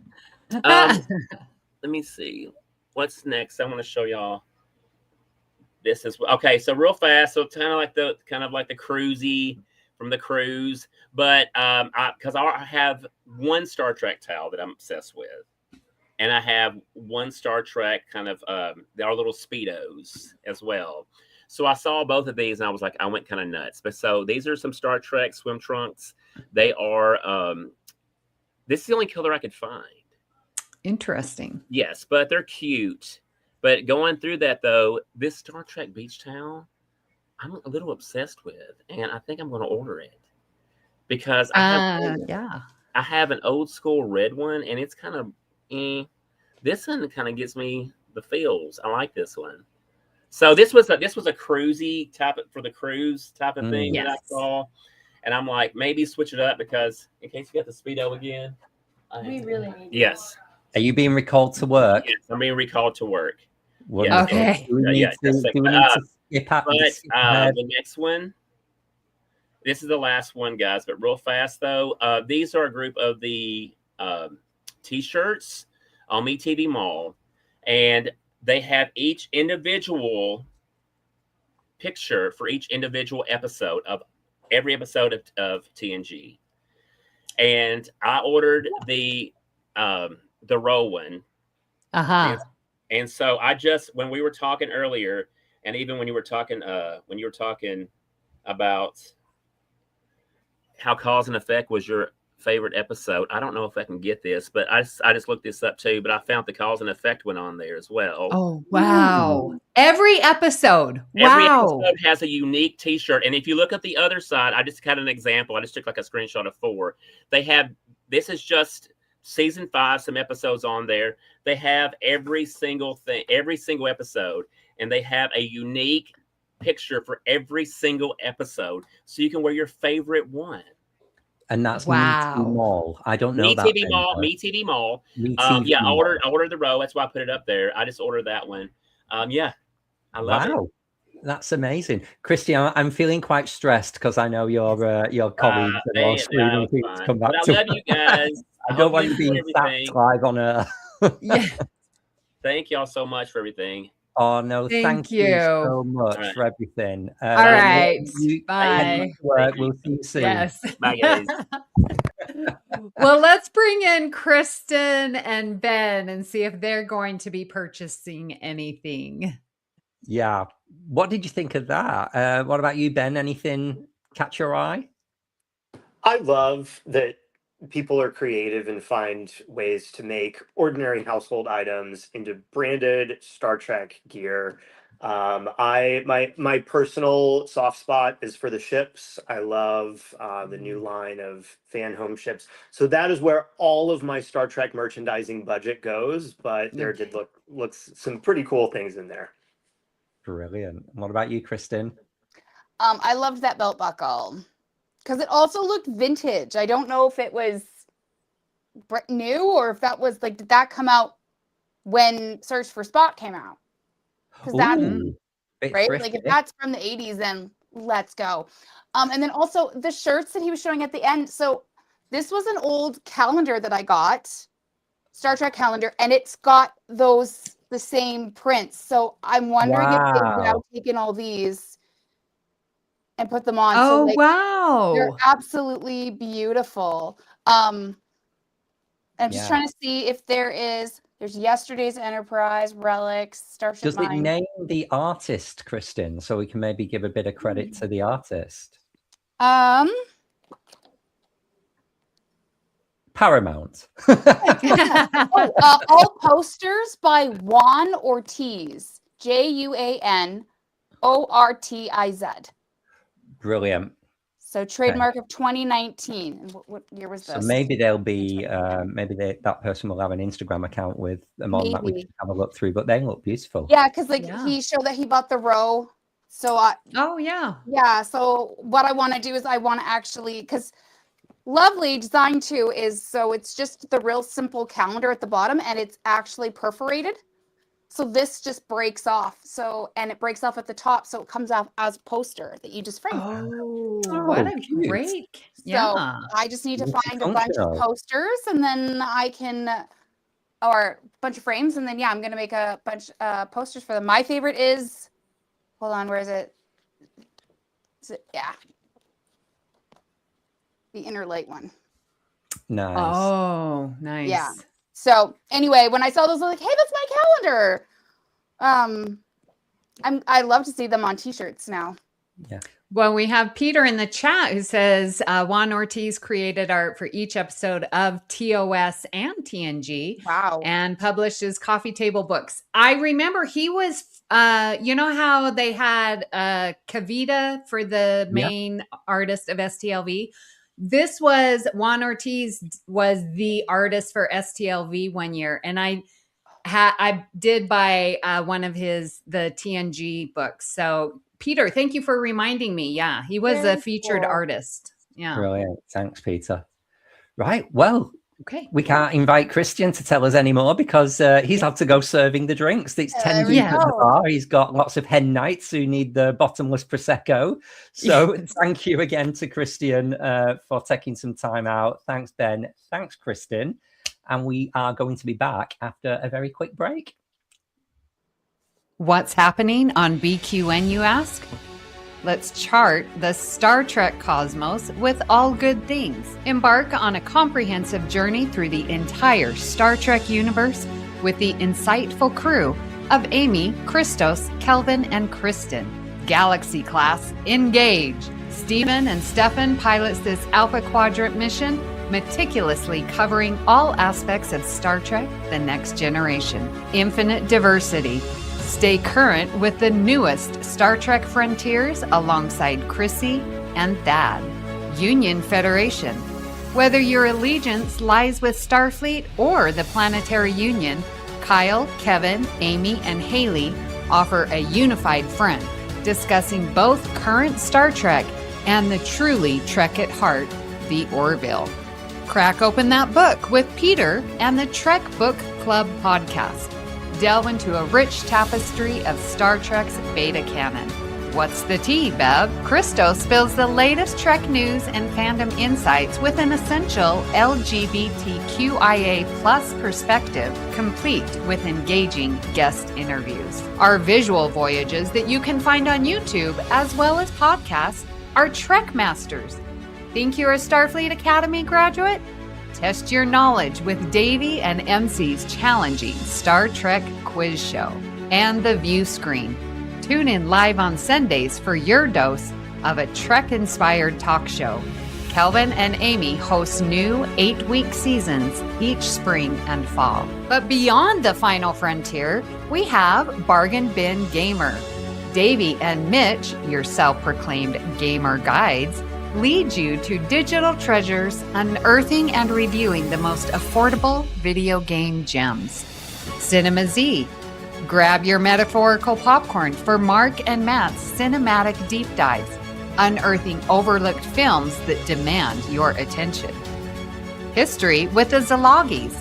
Let me see. What's next? I want to show y'all. This is okay. So real fast. So kind of like the cruisy from the cruise, but because I have one Star Trek towel that I'm obsessed with, and I have one Star Trek kind of our little Speedos as well. So I saw both of these and I was like, I went kind of nuts. But so these are some Star Trek swim trunks. They are this is the only color I could find. Interesting. Yes, but they're cute. But going through that though, this Star Trek beach towel, I'm a little obsessed with, and I think I'm going to order it because I have an old school red one, and it's kind of this one kind of gives me the feels. I like this one. So this was a cruisy type for the cruise type of thing that I saw, and I'm like maybe switch it up because in case you got the Speedo again, we really need. Yes. Are you being recalled to work? Yes, I'm being recalled to work. Yes. Okay. Do we need to skip out the next one. This is the last one, guys, but real fast though. These are a group of the t-shirts on Me TV Mall, and they have each individual picture for each individual episode of every episode of TNG. And I ordered the row one. And so I just, when we were talking earlier, and even when you were talking about how Cause and Effect was your favorite episode, I don't know if I can get this, but I just looked this up too, but I found the Cause and Effect one on there as well. Oh, wow. Every episode. Every episode has a unique t-shirt. And if you look at the other side, I just had an example. I just took like a screenshot of 4. This is just season 5, some episodes on there. They have every single episode, and they have a unique picture for every single episode, so you can wear your favorite one. And that's Me TV Mall. I don't know that. Me TV Mall. I ordered the row. That's why I put it up there. I just ordered that one. I love it. That's amazing, Kristin. I'm feeling quite stressed because I know your colleagues are on screen and things come back. I love you guys. I don't want you being sacked live on air. Yeah. Thank y'all so much for everything. Oh no, thank you so much for everything. All right. Bye. We'll see you soon. Yes. Bye, guys. Well, let's bring in Kristin and Ben and see if they're going to be purchasing anything. Yeah. What did you think of that? What about you, Ben? Anything catch your eye? I love that people are creative and find ways to make ordinary household items into branded Star Trek gear. My personal soft spot is for the ships. I love the new line of fan home ships. So that is where all of my Star Trek merchandising budget goes. But there did looks some pretty cool things in there. Brilliant. What about you, Kristin? I loved that belt buckle because it also looked vintage. I don't know if it was new or if that was like, did that come out when Search for Spock came out? Because that, right? Thrifty. Like if that's from the 80s, then let's go. And then also the shirts that he was showing at the end. So this was an old calendar that I got, Star Trek calendar, and it's got the same prints. So I'm wondering if they've now taken all these and put them on. Oh, so wow. They're absolutely beautiful. I'm just trying to see if there's Yesterday's Enterprise, Relics, Starship Does it Mine. name the artist, Kristin, so we can maybe give a bit of credit to the artist? Paramount. All posters by Juan Ortiz, Juan Ortiz. Brilliant. So trademark of 2019. And what year was this? So maybe there'll be that person will have an Instagram account with them on that we can have a look through. But they look beautiful. Yeah, because he showed that he bought the row. So so what I want to do is I want to actually, because lovely design too is, so it's just the real simple calendar at the bottom and it's actually perforated. So this just breaks off. And it breaks off at the top. So it comes off as a poster that you just frame. Oh, what a great. So I just need to find a bunch of posters and then I can, or a bunch of frames. And then, I'm going to make a bunch of posters for them. My favorite is, hold on, where is it? The inner light one. Nice. Oh, nice. Yeah. So anyway, when I saw those, I was like, hey, that's my calendar. I love to see them on t-shirts now. Yeah. Well, we have Peter in the chat who says Juan Ortiz created art for each episode of TOS and TNG. Wow. And publishes coffee table books. I remember he was, you know how they had Kavita for the main artist of STLV? This was Juan Ortiz was the artist for STLV one year. And I did buy one of the TNG books. So Peter, thank you for reminding me. Yeah, he was a featured artist. Yeah. Brilliant. Thanks, Peter. Right. Well, okay. We can't invite Kristin to tell us anymore because he's had to go serving the drinks. It's 10 deep at the bar. He's got lots of hen knights who need the bottomless Prosecco. So thank you again to Kristin for taking some time out. Thanks, Ben. Thanks, Kristin. And we are going to be back after a very quick break. What's happening on BQN, you ask? Let's chart the Star Trek cosmos with all good things. Embark on a comprehensive journey through the entire Star Trek universe with the insightful crew of Amy, Christos, Kelvin, and Kristin. Galaxy class, engage! Stephen and Stefan pilots this Alpha Quadrant mission, meticulously covering all aspects of Star Trek: The Next Generation. Infinite diversity. Stay current with the newest Star Trek frontiers alongside Chrissy and Thad. Union Federation. Whether your allegiance lies with Starfleet or the Planetary Union, Kyle, Kevin, Amy, and Haley offer a unified front, discussing both current Star Trek and the truly Trek at heart, the Orville. Crack open that book with Peter and the Trek Book Club podcast. Delve into a rich tapestry of Star Trek's beta canon. What's the tea, Bev? Christo spills the latest Trek news and fandom insights with an essential LGBTQIA+ perspective, complete with engaging guest interviews. Our visual voyages that you can find on YouTube as well as podcasts are Trek Masters. Think you're a Starfleet Academy graduate? Test your knowledge with Davey and MC's challenging Star Trek quiz show. And the Viewscreen. Tune in live on Sundays for your dose of a Trek-inspired talk show. Kelvin and Amy host new 8-week seasons each spring and fall. But beyond the final frontier, we have Bargain Bin Gamer. Davey and Mitch, your self-proclaimed gamer guides, lead you to digital treasures, unearthing and reviewing the most affordable video game gems. Cinema Z. Grab your metaphorical popcorn for Mark and Matt's cinematic deep dives, unearthing overlooked films that demand your attention. History with the Zalogis.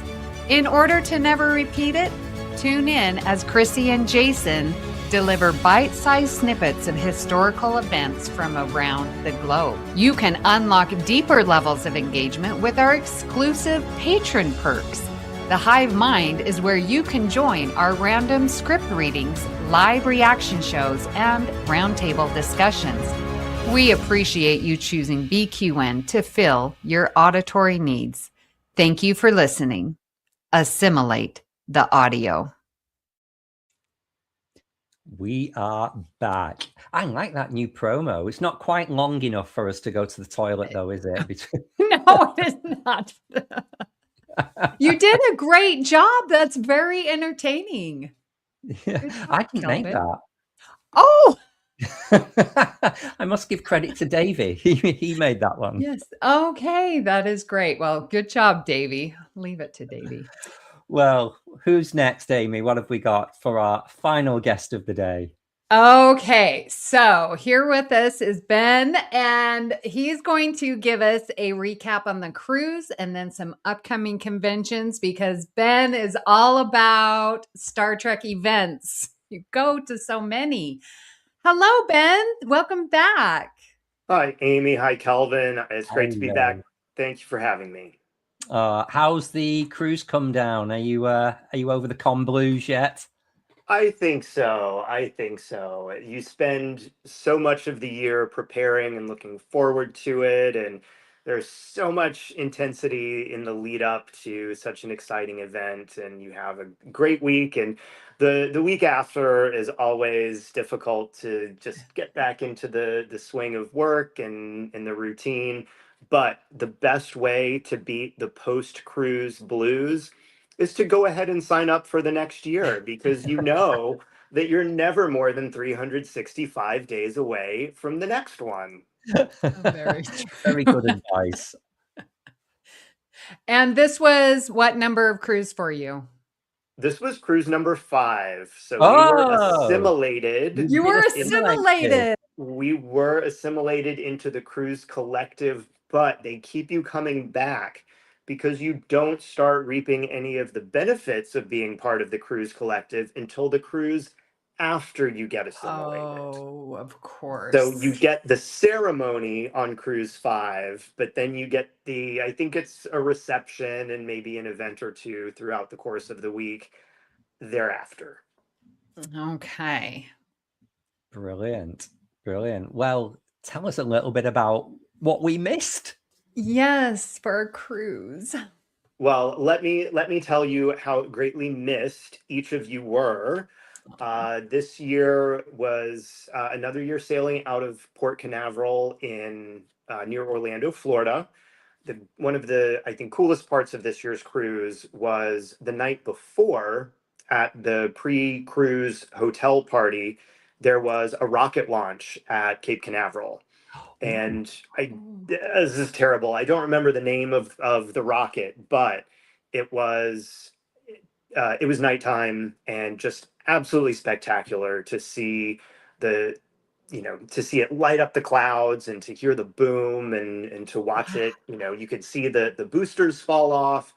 In order to never repeat it, tune in as Chrissy and Jason deliver bite-sized snippets of historical events from around the globe. You can unlock deeper levels of engagement with our exclusive patron perks. The Hive Mind is where you can join our random script readings, live reaction shows, and roundtable discussions. We appreciate you choosing BQN to fill your auditory needs. Thank you for listening. Assimilate the audio. We are back. I like that new promo. It's not quite long enough for us to go to the toilet, though, is it? No, it is not. You did a great job. That's very entertaining. Yeah, Job, I didn't make Kelvin. that. Oh, I must give credit to Davey. He made that one. yes. Okay, that is great. Well, good job, Davey. Leave it to Davey. Well, who's next, Amy? What have we got for our final guest of the day? Okay, so here with us is Ben, and he's going to give us a recap on the cruise and then some upcoming conventions, because Ben is all about Star Trek events. You go to so many. Hello, Ben. Welcome back. Hi, Amy. Hi, Kelvin. It's great to be Hello. back. Thank you for having me. How's the cruise come down? Are you over the con blues yet? I think so. You spend so much of the year preparing and looking forward to it, and there's so much intensity in the lead up to such an exciting event, and you have a great week, and the week after is always difficult to just get back into the swing of work and the routine. But the best way to beat the post-cruise blues is to go ahead and sign up for the next year, because you know that you're never more than 365 days away from the next one. Very true. Very good advice. And this was what number of cruise for you? This was cruise number 5. So we Oh! were assimilated. You were Assimilated. assimilated. We were assimilated into the cruise collective, but they keep you coming back because you don't start reaping any of the benefits of being part of the cruise collective until the cruise after you get assimilated. Oh, of course. So you get the ceremony on cruise 5, but then you get I think it's a reception and maybe an event or two throughout the course of the week thereafter. Okay. Brilliant. Well, tell us a little bit about what we missed. Yes, for a cruise. Well, let me tell you how greatly missed each of you were. This year was another year sailing out of Port Canaveral in near Orlando, Florida. One of the, I think, coolest parts of this year's cruise was the night before at the pre-cruise hotel party. There was a rocket launch at Cape Canaveral. And this is terrible. I don't remember the name of the rocket, but it was nighttime and just absolutely spectacular to see to see it light up the clouds and to hear the boom and to watch it. You could see the boosters fall off.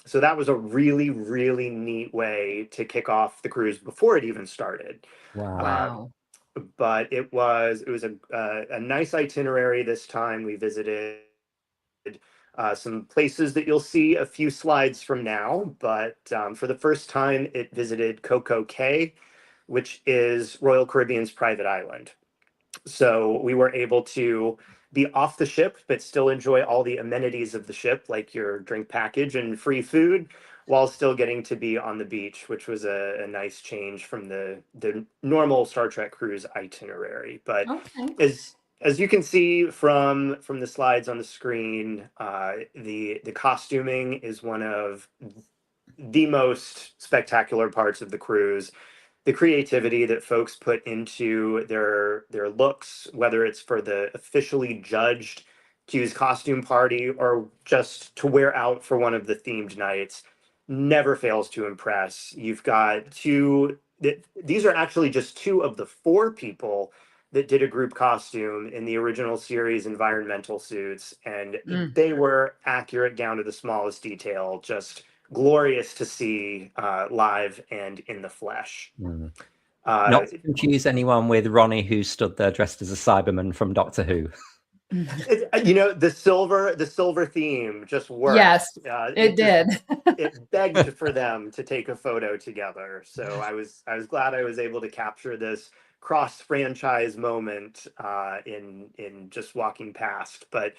So that was a really, really neat way to kick off the cruise before it even started. Wow. But it was a nice itinerary this time. We visited some places that you'll see a few slides from now, but for the first time it visited Coco Cay, which is Royal Caribbean's private island. So we were able to be off the ship, but still enjoy all the amenities of the ship, like your drink package and free food, while still getting to be on the beach, which was a nice change from the normal Star Trek cruise itinerary. But Okay. as you can see from the slides on the screen, the costuming is one of the most spectacular parts of the cruise. The creativity that folks put into their looks, whether it's for the officially judged Q's costume party or just to wear out for one of the themed nights, never fails to impress. You've got these are actually just 2 of the 4 people that did a group costume in the original series environmental suits, and they were accurate down to the smallest detail, just glorious to see live and in the flesh. Not to confuse anyone with Ronnie, who stood there dressed as a Cyberman from Doctor Who. You know, the silver theme just worked. Yes, it did. It begged for them to take a photo together. So I was glad I was able to capture this cross-franchise moment in just walking past. But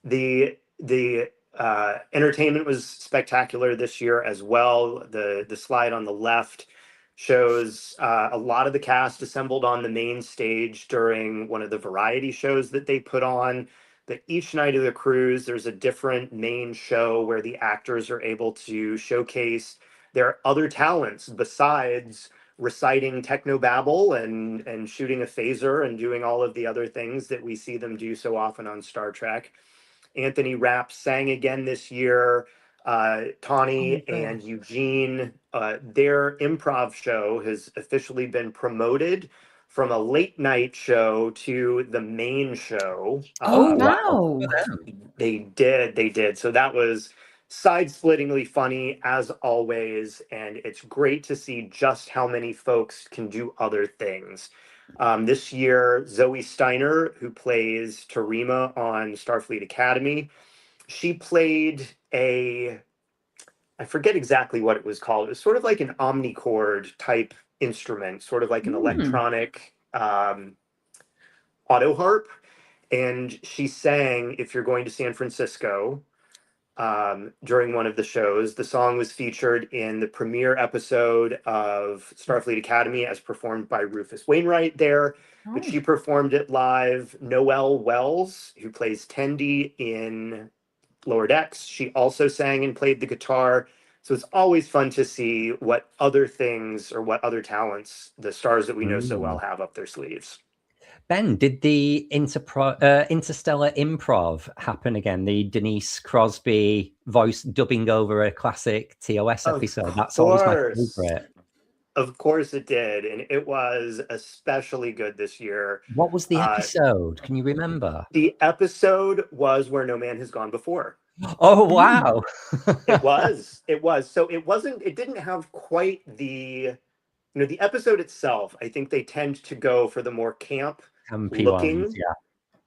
the entertainment was spectacular this year as well. The slide on the left shows a lot of the cast assembled on the main stage during one of the variety shows that they put on. But each night of the cruise, there's a different main show where the actors are able to showcase their other talents besides reciting technobabble and shooting a phaser and doing all of the other things that we see them do so often on Star Trek. Anthony Rapp sang again this year. Tawny and Eugene, their improv show has officially been promoted from a late night show to the main show. Wow. They did. So that was side-splittingly funny as always, and it's great to see just how many folks can do other things. This year, Zoe Steiner, who plays Tarima on Starfleet Academy, she played I forget exactly what it was called. It was sort of like an omnichord type instrument, sort of like an electronic auto harp. And she sang "If You're Going to San Francisco" during one of the shows. The song was featured in the premiere episode of Starfleet Academy as performed by Rufus Wainwright there. But she performed it live. Noelle Wells, who plays Tendi in Lower Decks, she also sang and played the guitar. So it's always fun to see what other things or what other talents the stars that we know so well have up their sleeves. Ben, did the interstellar improv happen again? The Denise Crosby voice dubbing over a classic TOS episode. That's always my favorite. Of course it did. And it was especially good this year. What was the episode? Can you remember? The episode was Where No Man Has Gone Before. Oh, wow. It was. So it didn't have quite the episode itself. I think they tend to go for the more campy looking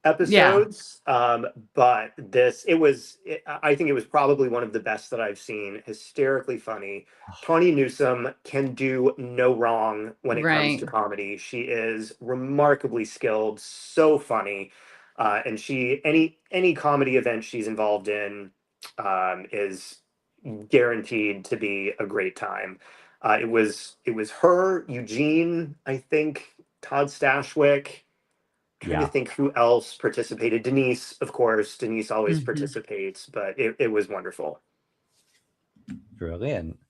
episodes. But I think it was probably one of the best that I've seen. Hysterically funny. Tawny Newsome can do no wrong when it comes to comedy. She is remarkably skilled, so funny. And any comedy event she's involved in is guaranteed to be a great time. It was her, Eugene, I think, Todd Stashwick. Trying to think who else participated. Denise, of course. Denise always participates, but it was wonderful. Brilliant.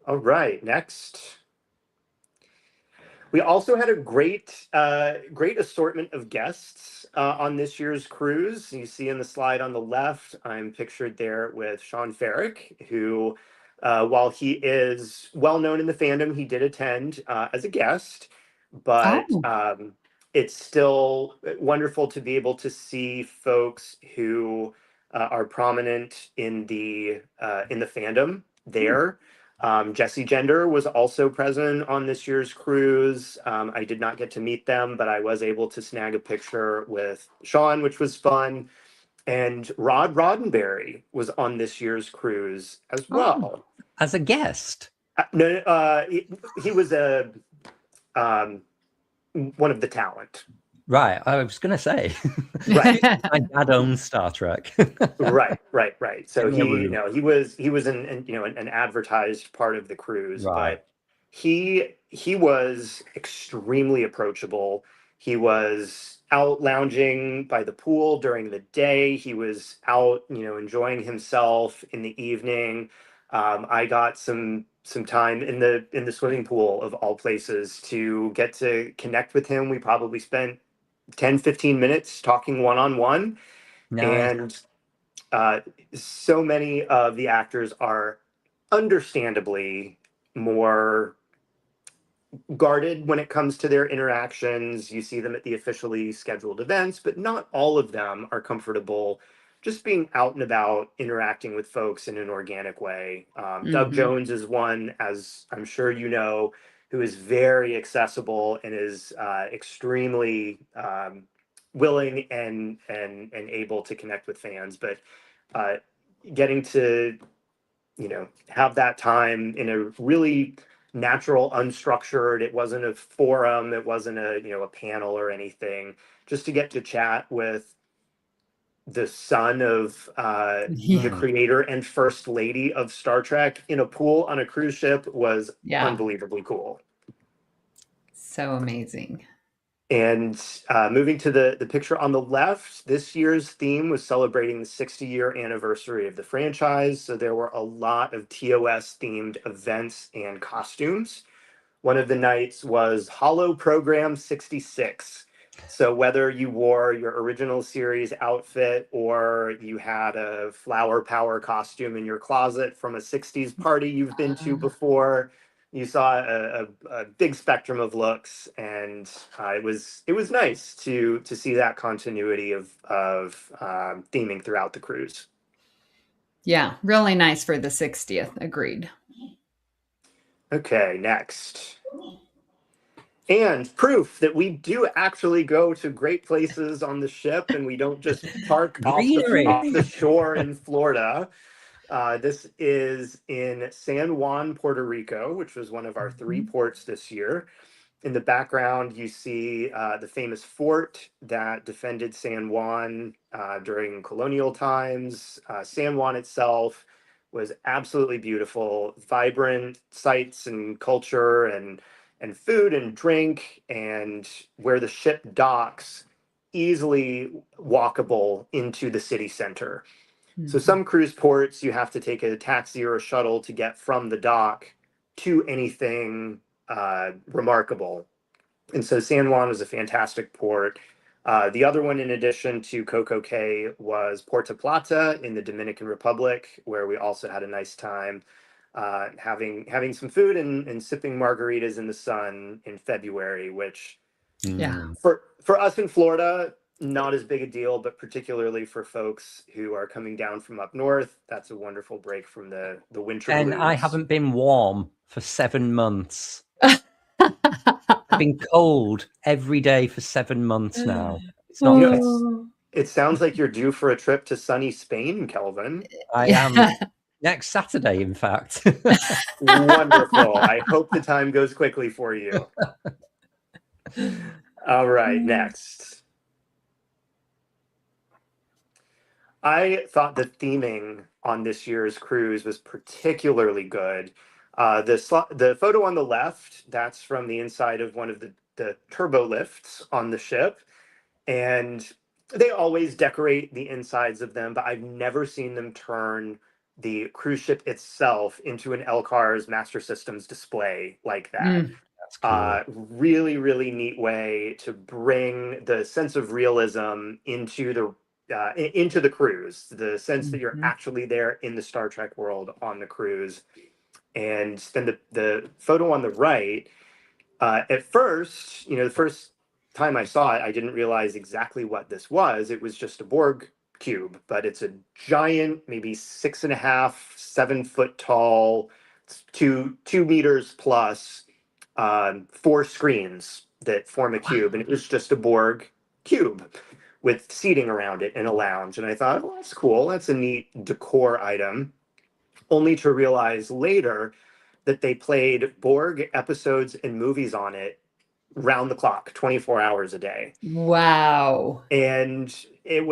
All right, next. We also had a great assortment of guests on this year's cruise. You see in the slide on the left, I'm pictured there with Sean Farrick, who, while he is well known in the fandom, he did attend as a guest, but it's still wonderful to be able to see folks who are prominent in the fandom there. Jesse Gender was also present on this year's cruise. I did not get to meet them, but I was able to snag a picture with Sean, which was fun. And Rod Roddenberry was on this year's cruise as well. As a guest? No, he was one of the talent. Right, I was going to say. Right. My dad owns Star Trek. Right. So he was an advertised part of the cruise, right. But he was extremely approachable. He was out lounging by the pool during the day. He was out, enjoying himself in the evening. I got some time in the swimming pool of all places to get to connect with him. We probably spent 10-15 minutes talking one-on-one. Nice. And so many of the actors are understandably more guarded when it comes to their interactions. You see them at the officially scheduled events, but not all of them are comfortable just being out and about interacting with folks in an organic way. Doug Jones is one, as I'm sure you know, who is very accessible and is extremely willing and able to connect with fans. But getting to have that time in a really natural, unstructured, it wasn't a forum, it wasn't a panel or anything, just to get to chat with the son of the creator and first lady of Star Trek in a pool on a cruise ship was unbelievably cool. So amazing. And moving to the picture on the left, this year's theme was celebrating the 60-year anniversary of the franchise. So there were a lot of TOS-themed events and costumes. One of the nights was Holo Program 66. So whether you wore your original series outfit or you had a flower power costume in your closet from a 60s party you've been to before, you saw a big spectrum of looks, and it was nice to see that continuity of theming throughout the cruise. Yeah, really nice for the 60th. Agreed. Okay, next. And proof that we do actually go to great places on the ship and we don't just park off the shore in Florida. This is in San Juan, Puerto Rico, which was one of our 3 ports this year. In the background, you see the famous fort that defended San Juan during colonial times. San Juan itself was absolutely beautiful, vibrant sights and culture and food and drink, and where the ship docks, easily walkable into the city center. So some cruise ports, you have to take a taxi or a shuttle to get from the dock to anything remarkable. And so San Juan was a fantastic port. The other one, in addition to Coco Cay, was Puerto Plata in the Dominican Republic, where we also had a nice time having some food and sipping margaritas in the sun in February, which for us in Florida, not as big a deal, but particularly for folks who are coming down from up north, that's a wonderful break from the winter blues. And I haven't been warm for 7 months. I've been cold every day for 7 months now. It's not it sounds like you're due for a trip to sunny Spain, Kelvin. I am next Saturday, in fact. Wonderful. I hope the time goes quickly for you. All right, next. I thought the theming on this year's cruise was particularly good. The photo on the left, that's from the inside of one of the turbo lifts on the ship. And they always decorate the insides of them, but I've never seen them turn the cruise ship itself into an LCARS Master Systems display like that. That's cool. Really, really neat way to bring the sense of realism into the cruise, the sense that you're actually there in the Star Trek world on the cruise. And then the photo on the right, at first, the first time I saw it, I didn't realize exactly what this was. It was just a Borg cube, but it's a giant, maybe 6.5, 7 foot tall, 2 meters plus, 4 screens that form a cube. And it was just a Borg cube with seating around it in a lounge. And I thought, well, that's cool. That's a neat decor item. Only to realize later that they played Borg episodes and movies on it round the clock, 24 hours a day. Wow. And it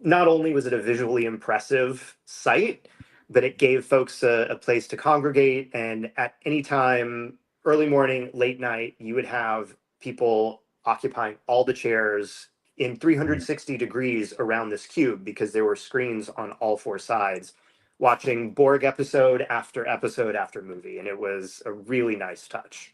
not only was it a visually impressive sight, but it gave folks a place to congregate. And at any time, early morning, late night, you would have people occupying all the chairs in 360 degrees around this cube because there were screens on all four sides, watching Borg episode after movie. And it was a really nice touch.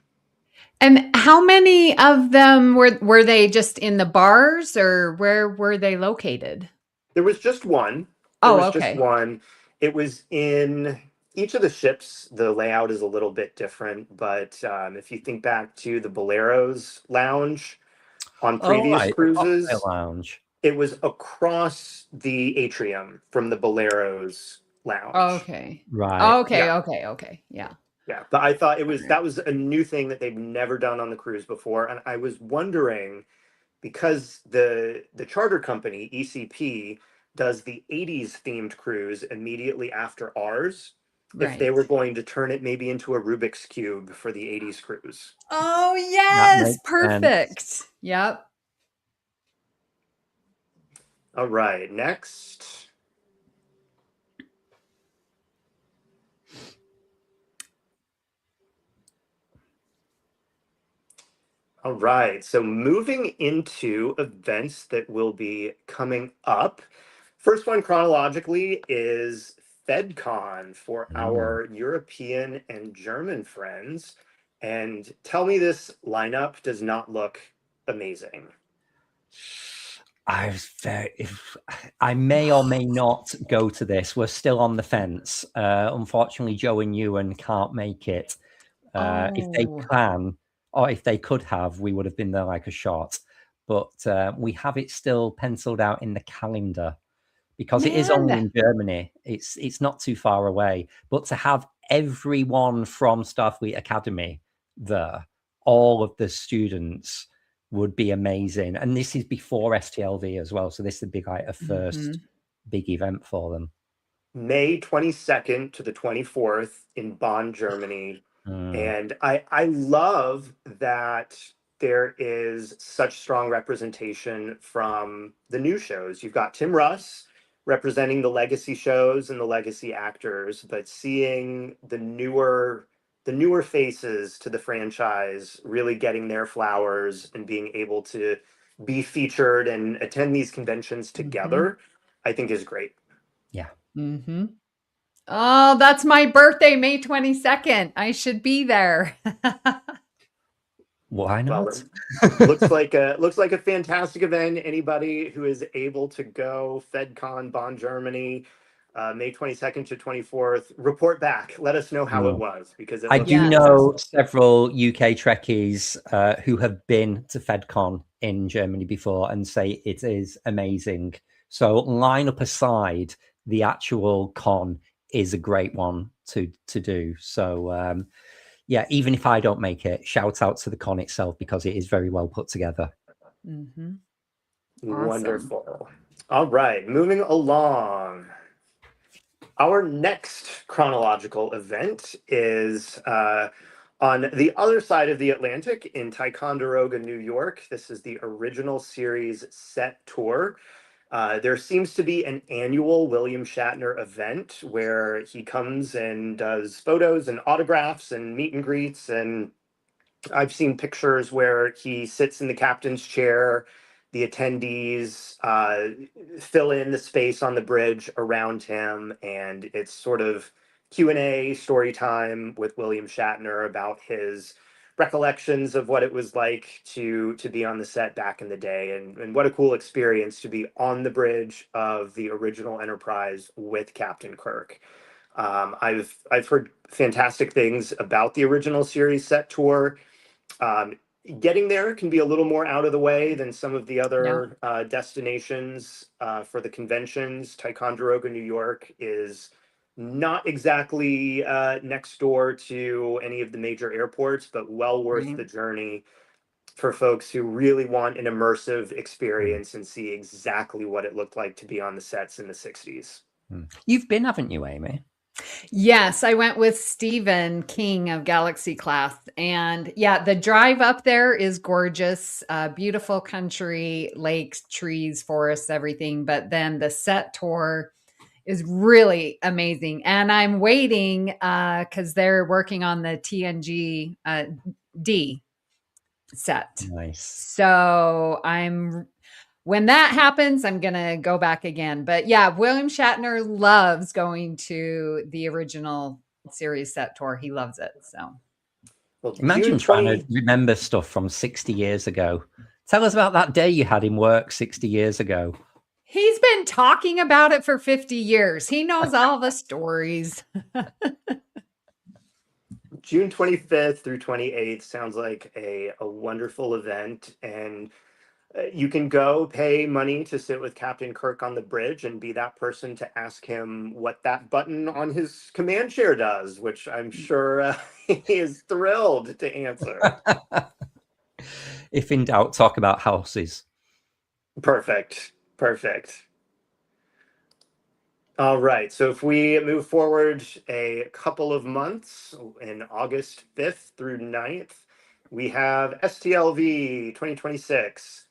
And how many of them were they just in the bars, or where were they located? There was just one. It was in each of the ships. The layout is a little bit different, but if you think back to the Bolero's lounge on previous cruises, lounge. It was across the atrium from the Bolero's lounge. Okay. Right. Okay. Yeah. Yeah, but I thought that was a new thing that they've never done on the cruise before, and I was wondering, because the charter company ECP does the 80s themed cruise immediately after ours, if they were going to turn it maybe into a Rubik's Cube for the 80s cruise. Oh yes, perfect. Sense. Yep. All right, next. All right, so moving into events that will be coming up. First one chronologically is FedCon for our European and German friends. And tell me this lineup does not look amazing. I may or may not go to this. We're still on the fence. Unfortunately, Joe and Ewan can't make it. If they can, or if they could have, we would have been there like a shot. But we have it still penciled out in the calendar because it is only in Germany. It's not too far away. But to have everyone from Starfleet Academy there, all of the students, would be amazing. And this is before STLV as well. So this would be like a first big event for them. May 22nd to the 24th in Bonn, Germany. And I love that there is such strong representation from the new shows. You've got Tim Russ representing the legacy shows and the legacy actors, but seeing the newer faces to the franchise really getting their flowers and being able to be featured and attend these conventions together, I think is great. Yeah. Oh, that's my birthday, May 22nd. I should be there. Why not? Well, looks like a fantastic event. Anybody who is able to go, FedCon Bonn, Germany, May 22nd to 24th, report back. Let us know how it was, because I do know several UK Trekkies who have been to FedCon in Germany before and say it is amazing. So lineup aside, the actual con is a great one to do. So yeah, even if I don't make it, shout out to the con itself because it is very well put together. Awesome. Wonderful. All right, moving along. Our next chronological event is on the other side of the Atlantic in Ticonderoga, New York. This is the original series set tour. There seems to be an annual William Shatner event where he comes and does photos and autographs and meet and greets. And I've seen pictures where he sits in the captain's chair. The attendees fill in the space on the bridge around him, and it's sort of Q&A story time with William Shatner about his recollections of what it was like to be on the set back in the day, and what a cool experience to be on the bridge of the original Enterprise with Captain Kirk. I've heard fantastic things about the original series set tour. Getting there can be a little more out of the way than some of the other destinations for the conventions. Ticonderoga, New York is not exactly next door to any of the major airports, but well worth the journey for folks who really want an immersive experience and see exactly what it looked like to be on the sets in the 60s. You've been, haven't you, Amy? Yes, I went with Stephen King of Galaxy Class. And yeah, the drive up there is gorgeous. Beautiful country, lakes, trees, forests, everything. But then the set tour is really amazing. And I'm waiting because they're working on the TNG D. set. Nice. So when that happens, I'm going to go back again. But yeah, William Shatner loves going to the original series set tour. He loves it. So Well, imagine trying to remember stuff from 60 years ago. Tell us about that day you had him work 60 years ago. He's been talking about it for 50 years. He knows all the stories. June 25th through 28th sounds like a wonderful event. And you can go pay money to sit with Captain Kirk on the bridge and be that person to ask him what that button on his command chair does, which I'm sure he is thrilled to answer. If in doubt, talk about houses. Perfect. All right. So if we move forward a couple of months, in August 5th through 9th, we have STLV 2026.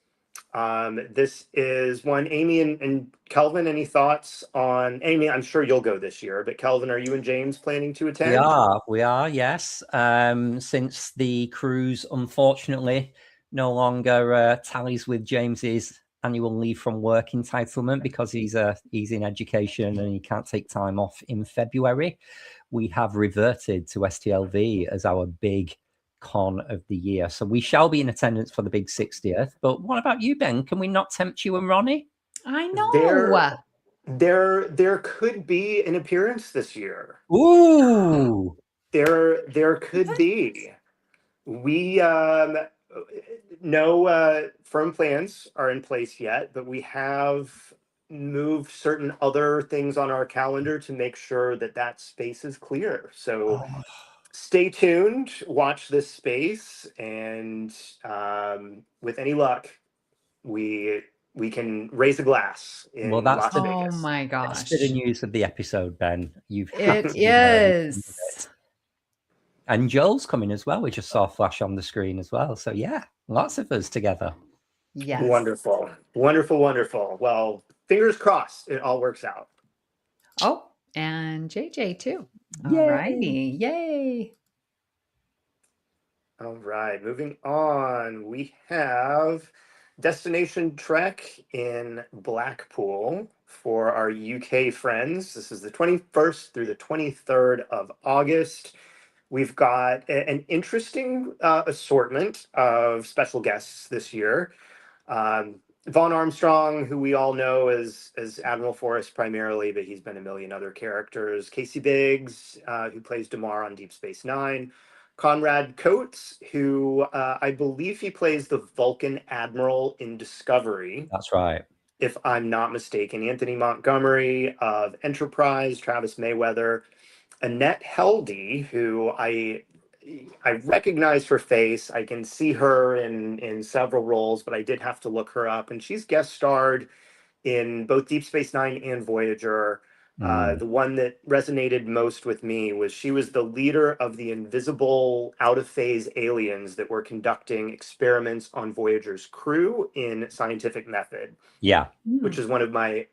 This is one. Amy and Kelvin, any thoughts on Amy? I'm sure you'll go this year, but Kelvin, are you and James planning to attend? We are, yes. Since the cruise, unfortunately, no longer tallies with James's annual leave from work entitlement because he's in education and he can't take time off in February. We have reverted to STLV as our big con of the year. So we shall be in attendance for the big 60th. But what about you, Ben? Can we not tempt you and Ronnie? I know. There could be an appearance this year. Ooh. There could be. We no firm plans are in place yet, but we have moved certain other things on our calendar to make sure that space is clear. So stay tuned, watch this space, and with any luck, we can raise a glass in Las Vegas. Oh my gosh. That's the news of the episode, Ben. It is. And Joel's coming as well. We just saw a flash on the screen as well. So yeah, lots of us together. Yes. Wonderful. Well, fingers crossed it all works out. Oh, and JJ too. Yay. All righty. Yay. All right, moving on. We have Destination Trek in Blackpool for our UK friends. This is the 21st through the 23rd of August. We've got an interesting assortment of special guests this year. Vaughn Armstrong, who we all know as Admiral Forrest primarily, but he's been a million other characters. Casey Biggs, who plays Damar on Deep Space Nine. Conrad Coates, who I believe he plays the Vulcan Admiral in Discovery. That's right. If I'm not mistaken. Anthony Montgomery of Enterprise, Travis Mayweather. Annette Heldy, who I recognize her face. I can see her in several roles, but I did have to look her up. And she's guest starred in both Deep Space Nine and Voyager. The one that resonated most with me was she was the leader of the invisible out-of-phase aliens that were conducting experiments on Voyager's crew in Scientific Method. Yeah. Which is one of my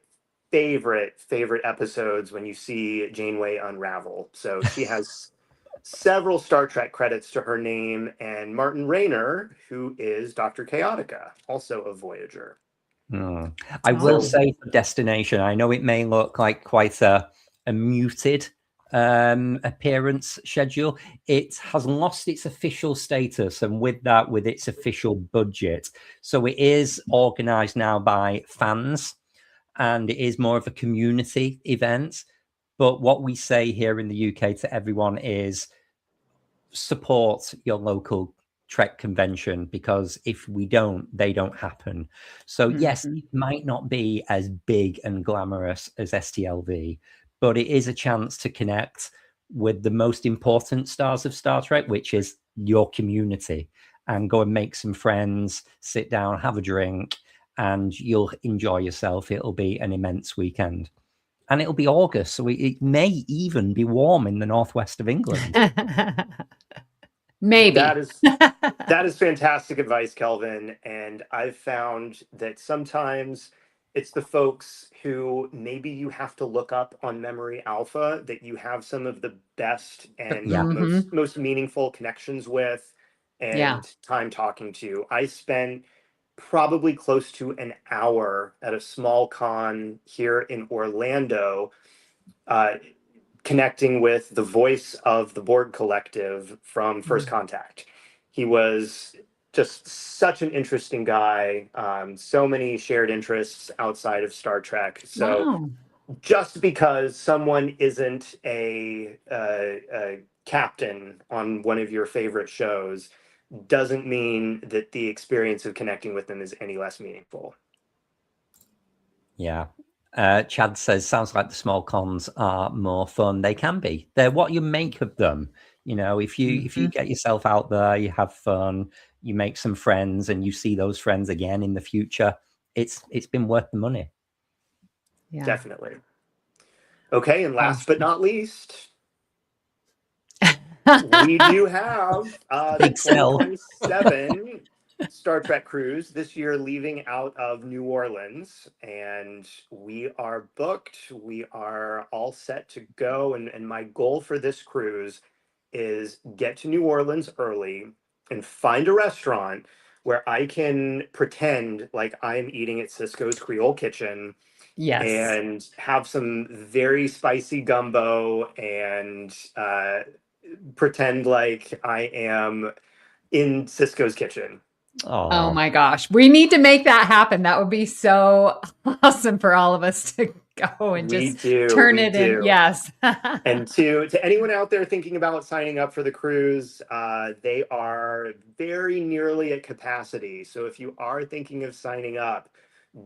favorite episodes when you see Janeway unravel. So she has several Star Trek credits to her name, and Martin Rayner, who is Dr. Chaotica, also of Voyager. I will say for Destination, I know it may look like quite a muted appearance schedule. It has lost its official status, and with that, with its official budget. So it is organized now by fans, and it is more of a community event. But what we say here in the UK to everyone is support your local Trek convention, because if we don't, they don't happen. So yes, it might not be as big and glamorous as STLV, but it is a chance to connect with the most important stars of Star Trek, which is your community, and go and make some friends, sit down, have a drink, and you'll enjoy yourself. It'll be an immense weekend. And it'll be August, so it may even be warm in the northwest of England. Maybe. That is fantastic advice, Kelvin. And I've found that sometimes it's the folks who maybe you have to look up on Memory Alpha that you have some of the best and most meaningful connections with. and time talking to. I spent probably close to an hour at a small con here in Orlando, connecting with the voice of the board collective from First Contact. He was just such an interesting guy. So many shared interests outside of Star Trek. So just because someone isn't a captain on one of your favorite shows doesn't mean that the experience of connecting with them is any less meaningful. Yeah. Chad says, sounds like the small cons are more fun. They can be. They're what you make of them. You know, if you get yourself out there, you have fun, you make some friends, and you see those friends again in the future, it's been worth the money. Yeah. Definitely. Okay, and last but not least, we do have the 2027 Star Trek cruise this year leaving out of New Orleans, and we are booked. We are all set to go, and my goal for this cruise is get to New Orleans early and find a restaurant where I can pretend like I'm eating at Cisco's Creole Kitchen. Yes. And have some very spicy gumbo and pretend like I am in Cisco's kitchen. Oh my gosh. We need to make that happen. That would be so awesome for all of us to go and turn it in. Yes. And to anyone out there thinking about signing up for the cruise, they are very nearly at capacity. So if you are thinking of signing up,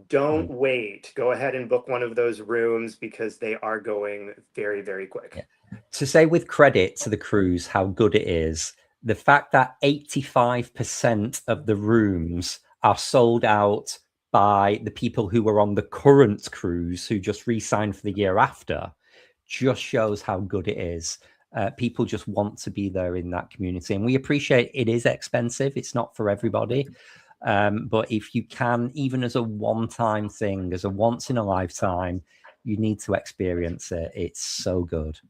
don't wait. Go ahead and book one of those rooms because they are going very, very quick. Yeah. To say with credit to the cruise how good it is, the fact that 85% of the rooms are sold out by the people who were on the current cruise who just re-signed for the year after just shows how good it is. People just want to be there in that community. And we appreciate it is expensive. It's not for everybody. But if you can, even as a one-time thing, as a once in a lifetime, you need to experience it. It's so good.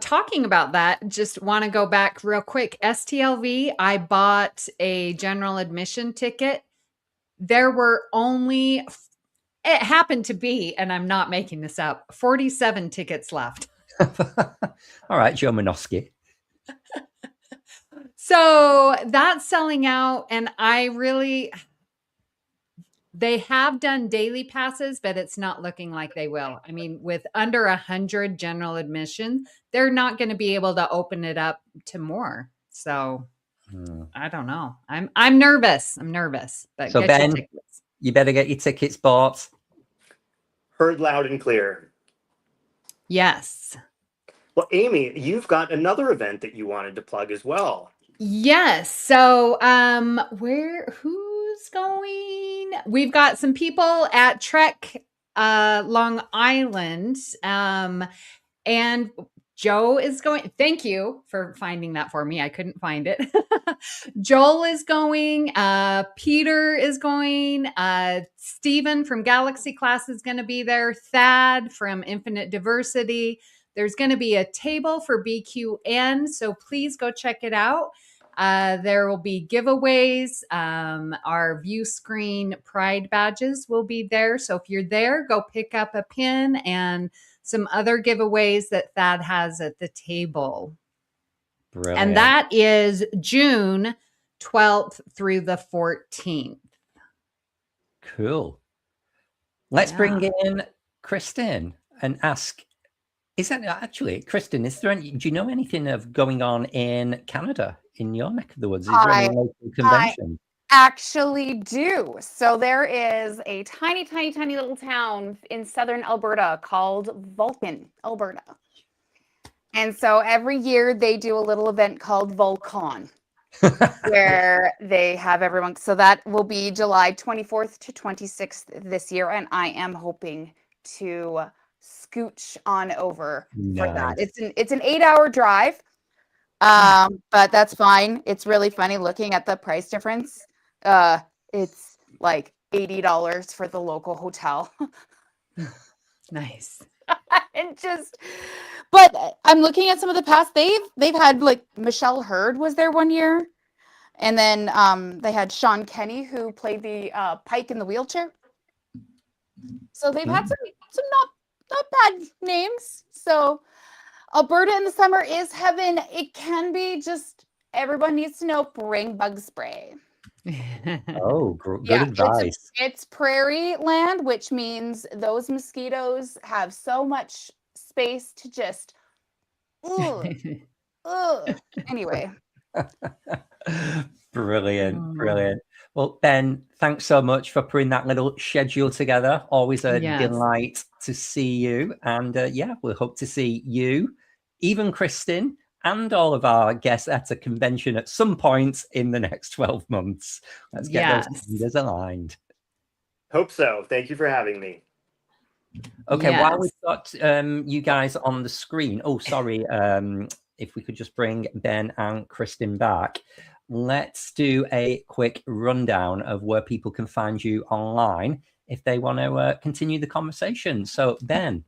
Talking about that, just want to go back real quick. STLV, I bought a general admission ticket. There were only, it happened to be, and I'm not making this up, 47 tickets left. All right, Joe Minoski. So that's selling out, and they have done daily passes, but it's not looking like they will. I mean, with under 100 general admission, they're not going to be able to open it up to more. So I don't know. I'm nervous. But so Ben, you better get your tickets bought. Heard loud and clear. Yes. Well, Amy, you've got another event that you wanted to plug as well. Yes. So who's going? We've got some people at Trek Long Island. And Joe is going. Thank you for finding that for me. I couldn't find it. Joel is going. Peter is going. Stephen from Galaxy Class is going to be there. Thad from Infinite Diversity. There's going to be a table for BQN, so please go check it out. There will be giveaways. Our Viewscreen Pride badges will be there. So if you're there, go pick up a pin and some other giveaways that Thad has at the table. Brilliant. And that is June 12th through the 14th. Cool. Let's bring in Kristin and ask, is that actually, Kristin, do you know anything of going on in Canada, in your neck of the woods? Is there any local convention? I actually do. So there is a tiny, tiny, tiny little town in southern Alberta called Vulcan, Alberta. And so every year they do a little event called Volcon, where they have everyone. So that will be July 24th to 26th this year. And I am hoping to scooch on over for that. It's an 8-hour drive, but that's fine. It's really funny looking at the price difference. It's like $80 for the local hotel. Nice. And But I'm looking at some of the past. They've had like Michelle Hurd was there one year, and then they had Sean Kenny who played the Pike in the wheelchair. So they've had some not bad names. So Alberta in the summer is heaven. It can be just everyone needs to know bring bug spray. Oh, good advice. It's prairie land, which means those mosquitoes have so much space to just anyway. Brilliant. Well, Ben, thanks so much for putting that little schedule together. Always a delight to see you. And we'll hope to see you, even Kristin, and all of our guests at a convention at some point in the next 12 months. Let's get those calendars aligned. Hope so. Thank you for having me. Okay, while we've got you guys on the screen, sorry, if we could just bring Ben and Kristin back. Let's do a quick rundown of where people can find you online if they want to continue the conversation. So, Ben,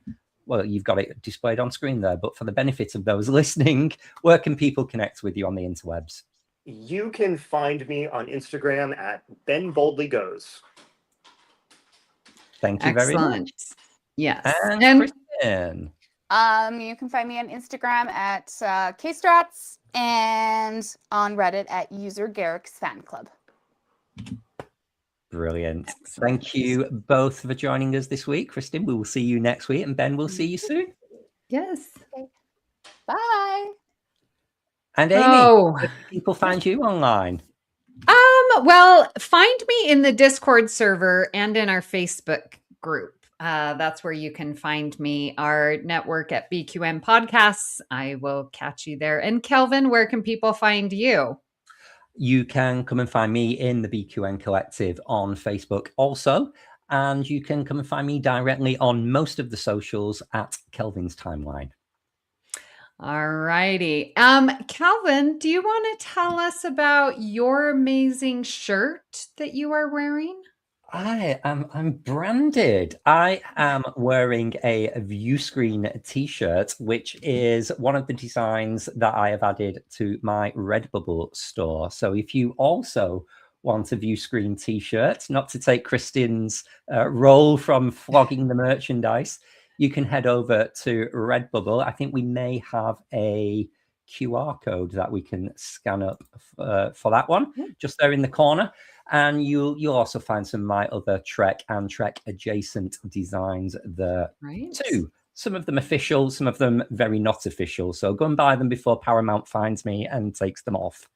well, you've got it displayed on screen there, but for the benefit of those listening, where can people connect with you on the interwebs? You can find me on Instagram at Ben Boldly Goes. Thank you very much. Yes. And Kristin. You can find me on Instagram at KStrats and on Reddit at user Garrick's Fan Club. Brilliant. Excellent. Thank you both for joining us this week. Kristin, we will see you next week, and Ben, we'll see you soon. Yes. Okay. Bye. And Amy, where can people find you online? Well, find me in the Discord server and in our Facebook group. That's where you can find me, our network at BQN Podcasts. I will catch you there. And Kelvin, where can people find you? You can come and find me in the BQN Collective on Facebook also. And you can come and find me directly on most of the socials at Kelvin's Timeline. All righty. Kelvin, do you want to tell us about your amazing shirt that you are wearing? I'm branded. I am wearing a Viewscreen t-shirt, which is one of the designs that I have added to my Redbubble store. So if you also want a Viewscreen t-shirt, not to take Kristin's role from flogging the merchandise, you can head over to Redbubble. I think we may have a QR code that we can scan up for that one, just there in the corner. And you'll also find some of my other Trek and Trek adjacent designs there too. Some of them official, some of them very not official. So go and buy them before Paramount finds me and takes them off.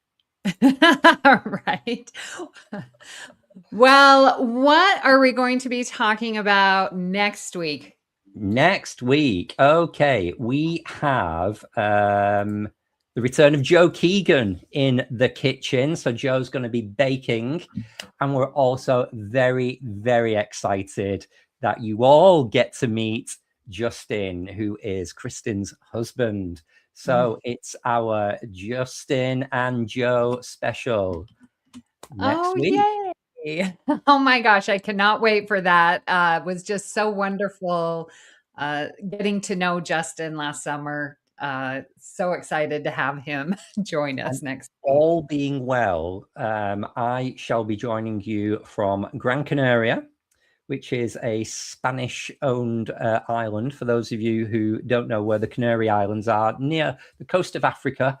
Right. Well, what are we going to be talking about next week? Next week, okay, we have the return of Joe Keegan in the kitchen. So Joe's going to be baking. And we're also very, very excited that you all get to meet Justin, who is Kristin's husband. So it's our Justin and Joe special next week. Yay. Oh my gosh, I cannot wait for that. It was just so wonderful getting to know Justin last summer. So excited to have him join us next week. All being well, I shall be joining you from Gran Canaria, which is a Spanish-owned island. For those of you who don't know where the Canary Islands are, near the coast of Africa.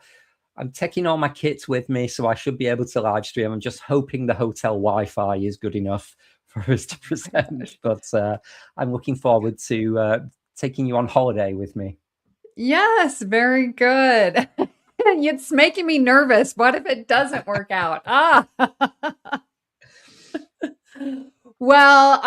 I'm taking all my kits with me, so I should be able to live stream. I'm just hoping the hotel Wi-Fi is good enough for us to present. But I'm looking forward to taking you on holiday with me. Yes, very good. It's making me nervous. What if it doesn't work out? Well,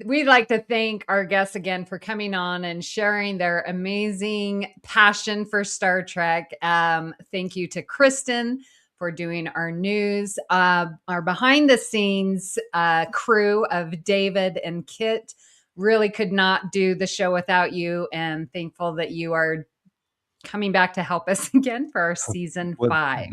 we'd like to thank our guests again for coming on and sharing their amazing passion for Star Trek. Thank you to Kristin for doing our news, our behind the scenes crew of David and Kit. Really could not do the show without you, and thankful that you are coming back to help us again for our season 5.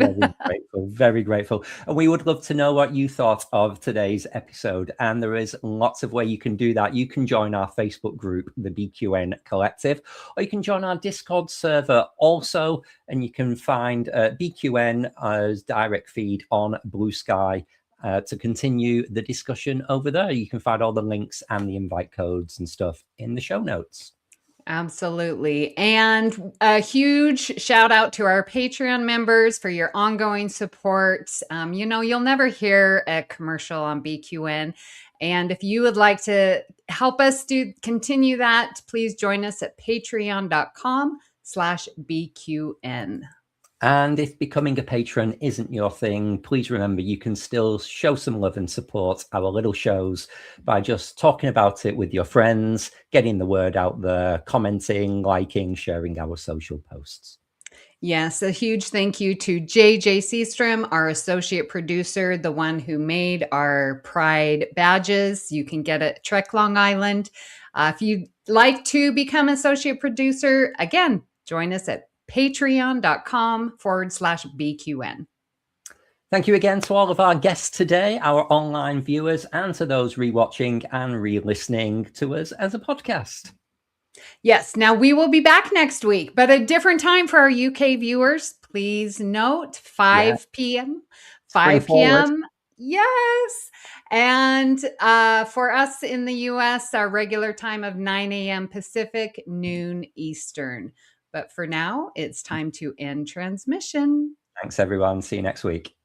Very grateful. And we would love to know what you thought of today's episode. And there is lots of ways you can do that. You can join our Facebook group, the BQN Collective, or you can join our Discord server also. And you can find BQN as direct feed on Bluesky to continue the discussion over there. You can find all the links and the invite codes and stuff in the show notes. Absolutely. And a huge shout out to our Patreon members for your ongoing support. You'll never hear a commercial on BQN. And if you would like to help us continue that, please join us at patreon.com/BQN. And if becoming a patron isn't your thing, please remember you can still show some love and support our little shows by just talking about it with your friends, getting the word out there, commenting, liking, sharing our social posts. Yes, a huge thank you to JJ Seastrom, our associate producer, the one who made our Pride badges. You can get it at Trek Long Island. If you'd like to become associate producer, again, join us at patreon.com/BQN. Thank you again to all of our guests today, our online viewers, and to those rewatching and re-listening to us as a podcast. Yes, now we will be back next week, but a different time for our UK viewers. Please note 5 p.m. 5 p.m. Yes. And for us in the US, our regular time of 9 a.m. Pacific, noon Eastern. But for now, it's time to end transmission. Thanks, everyone. See you next week.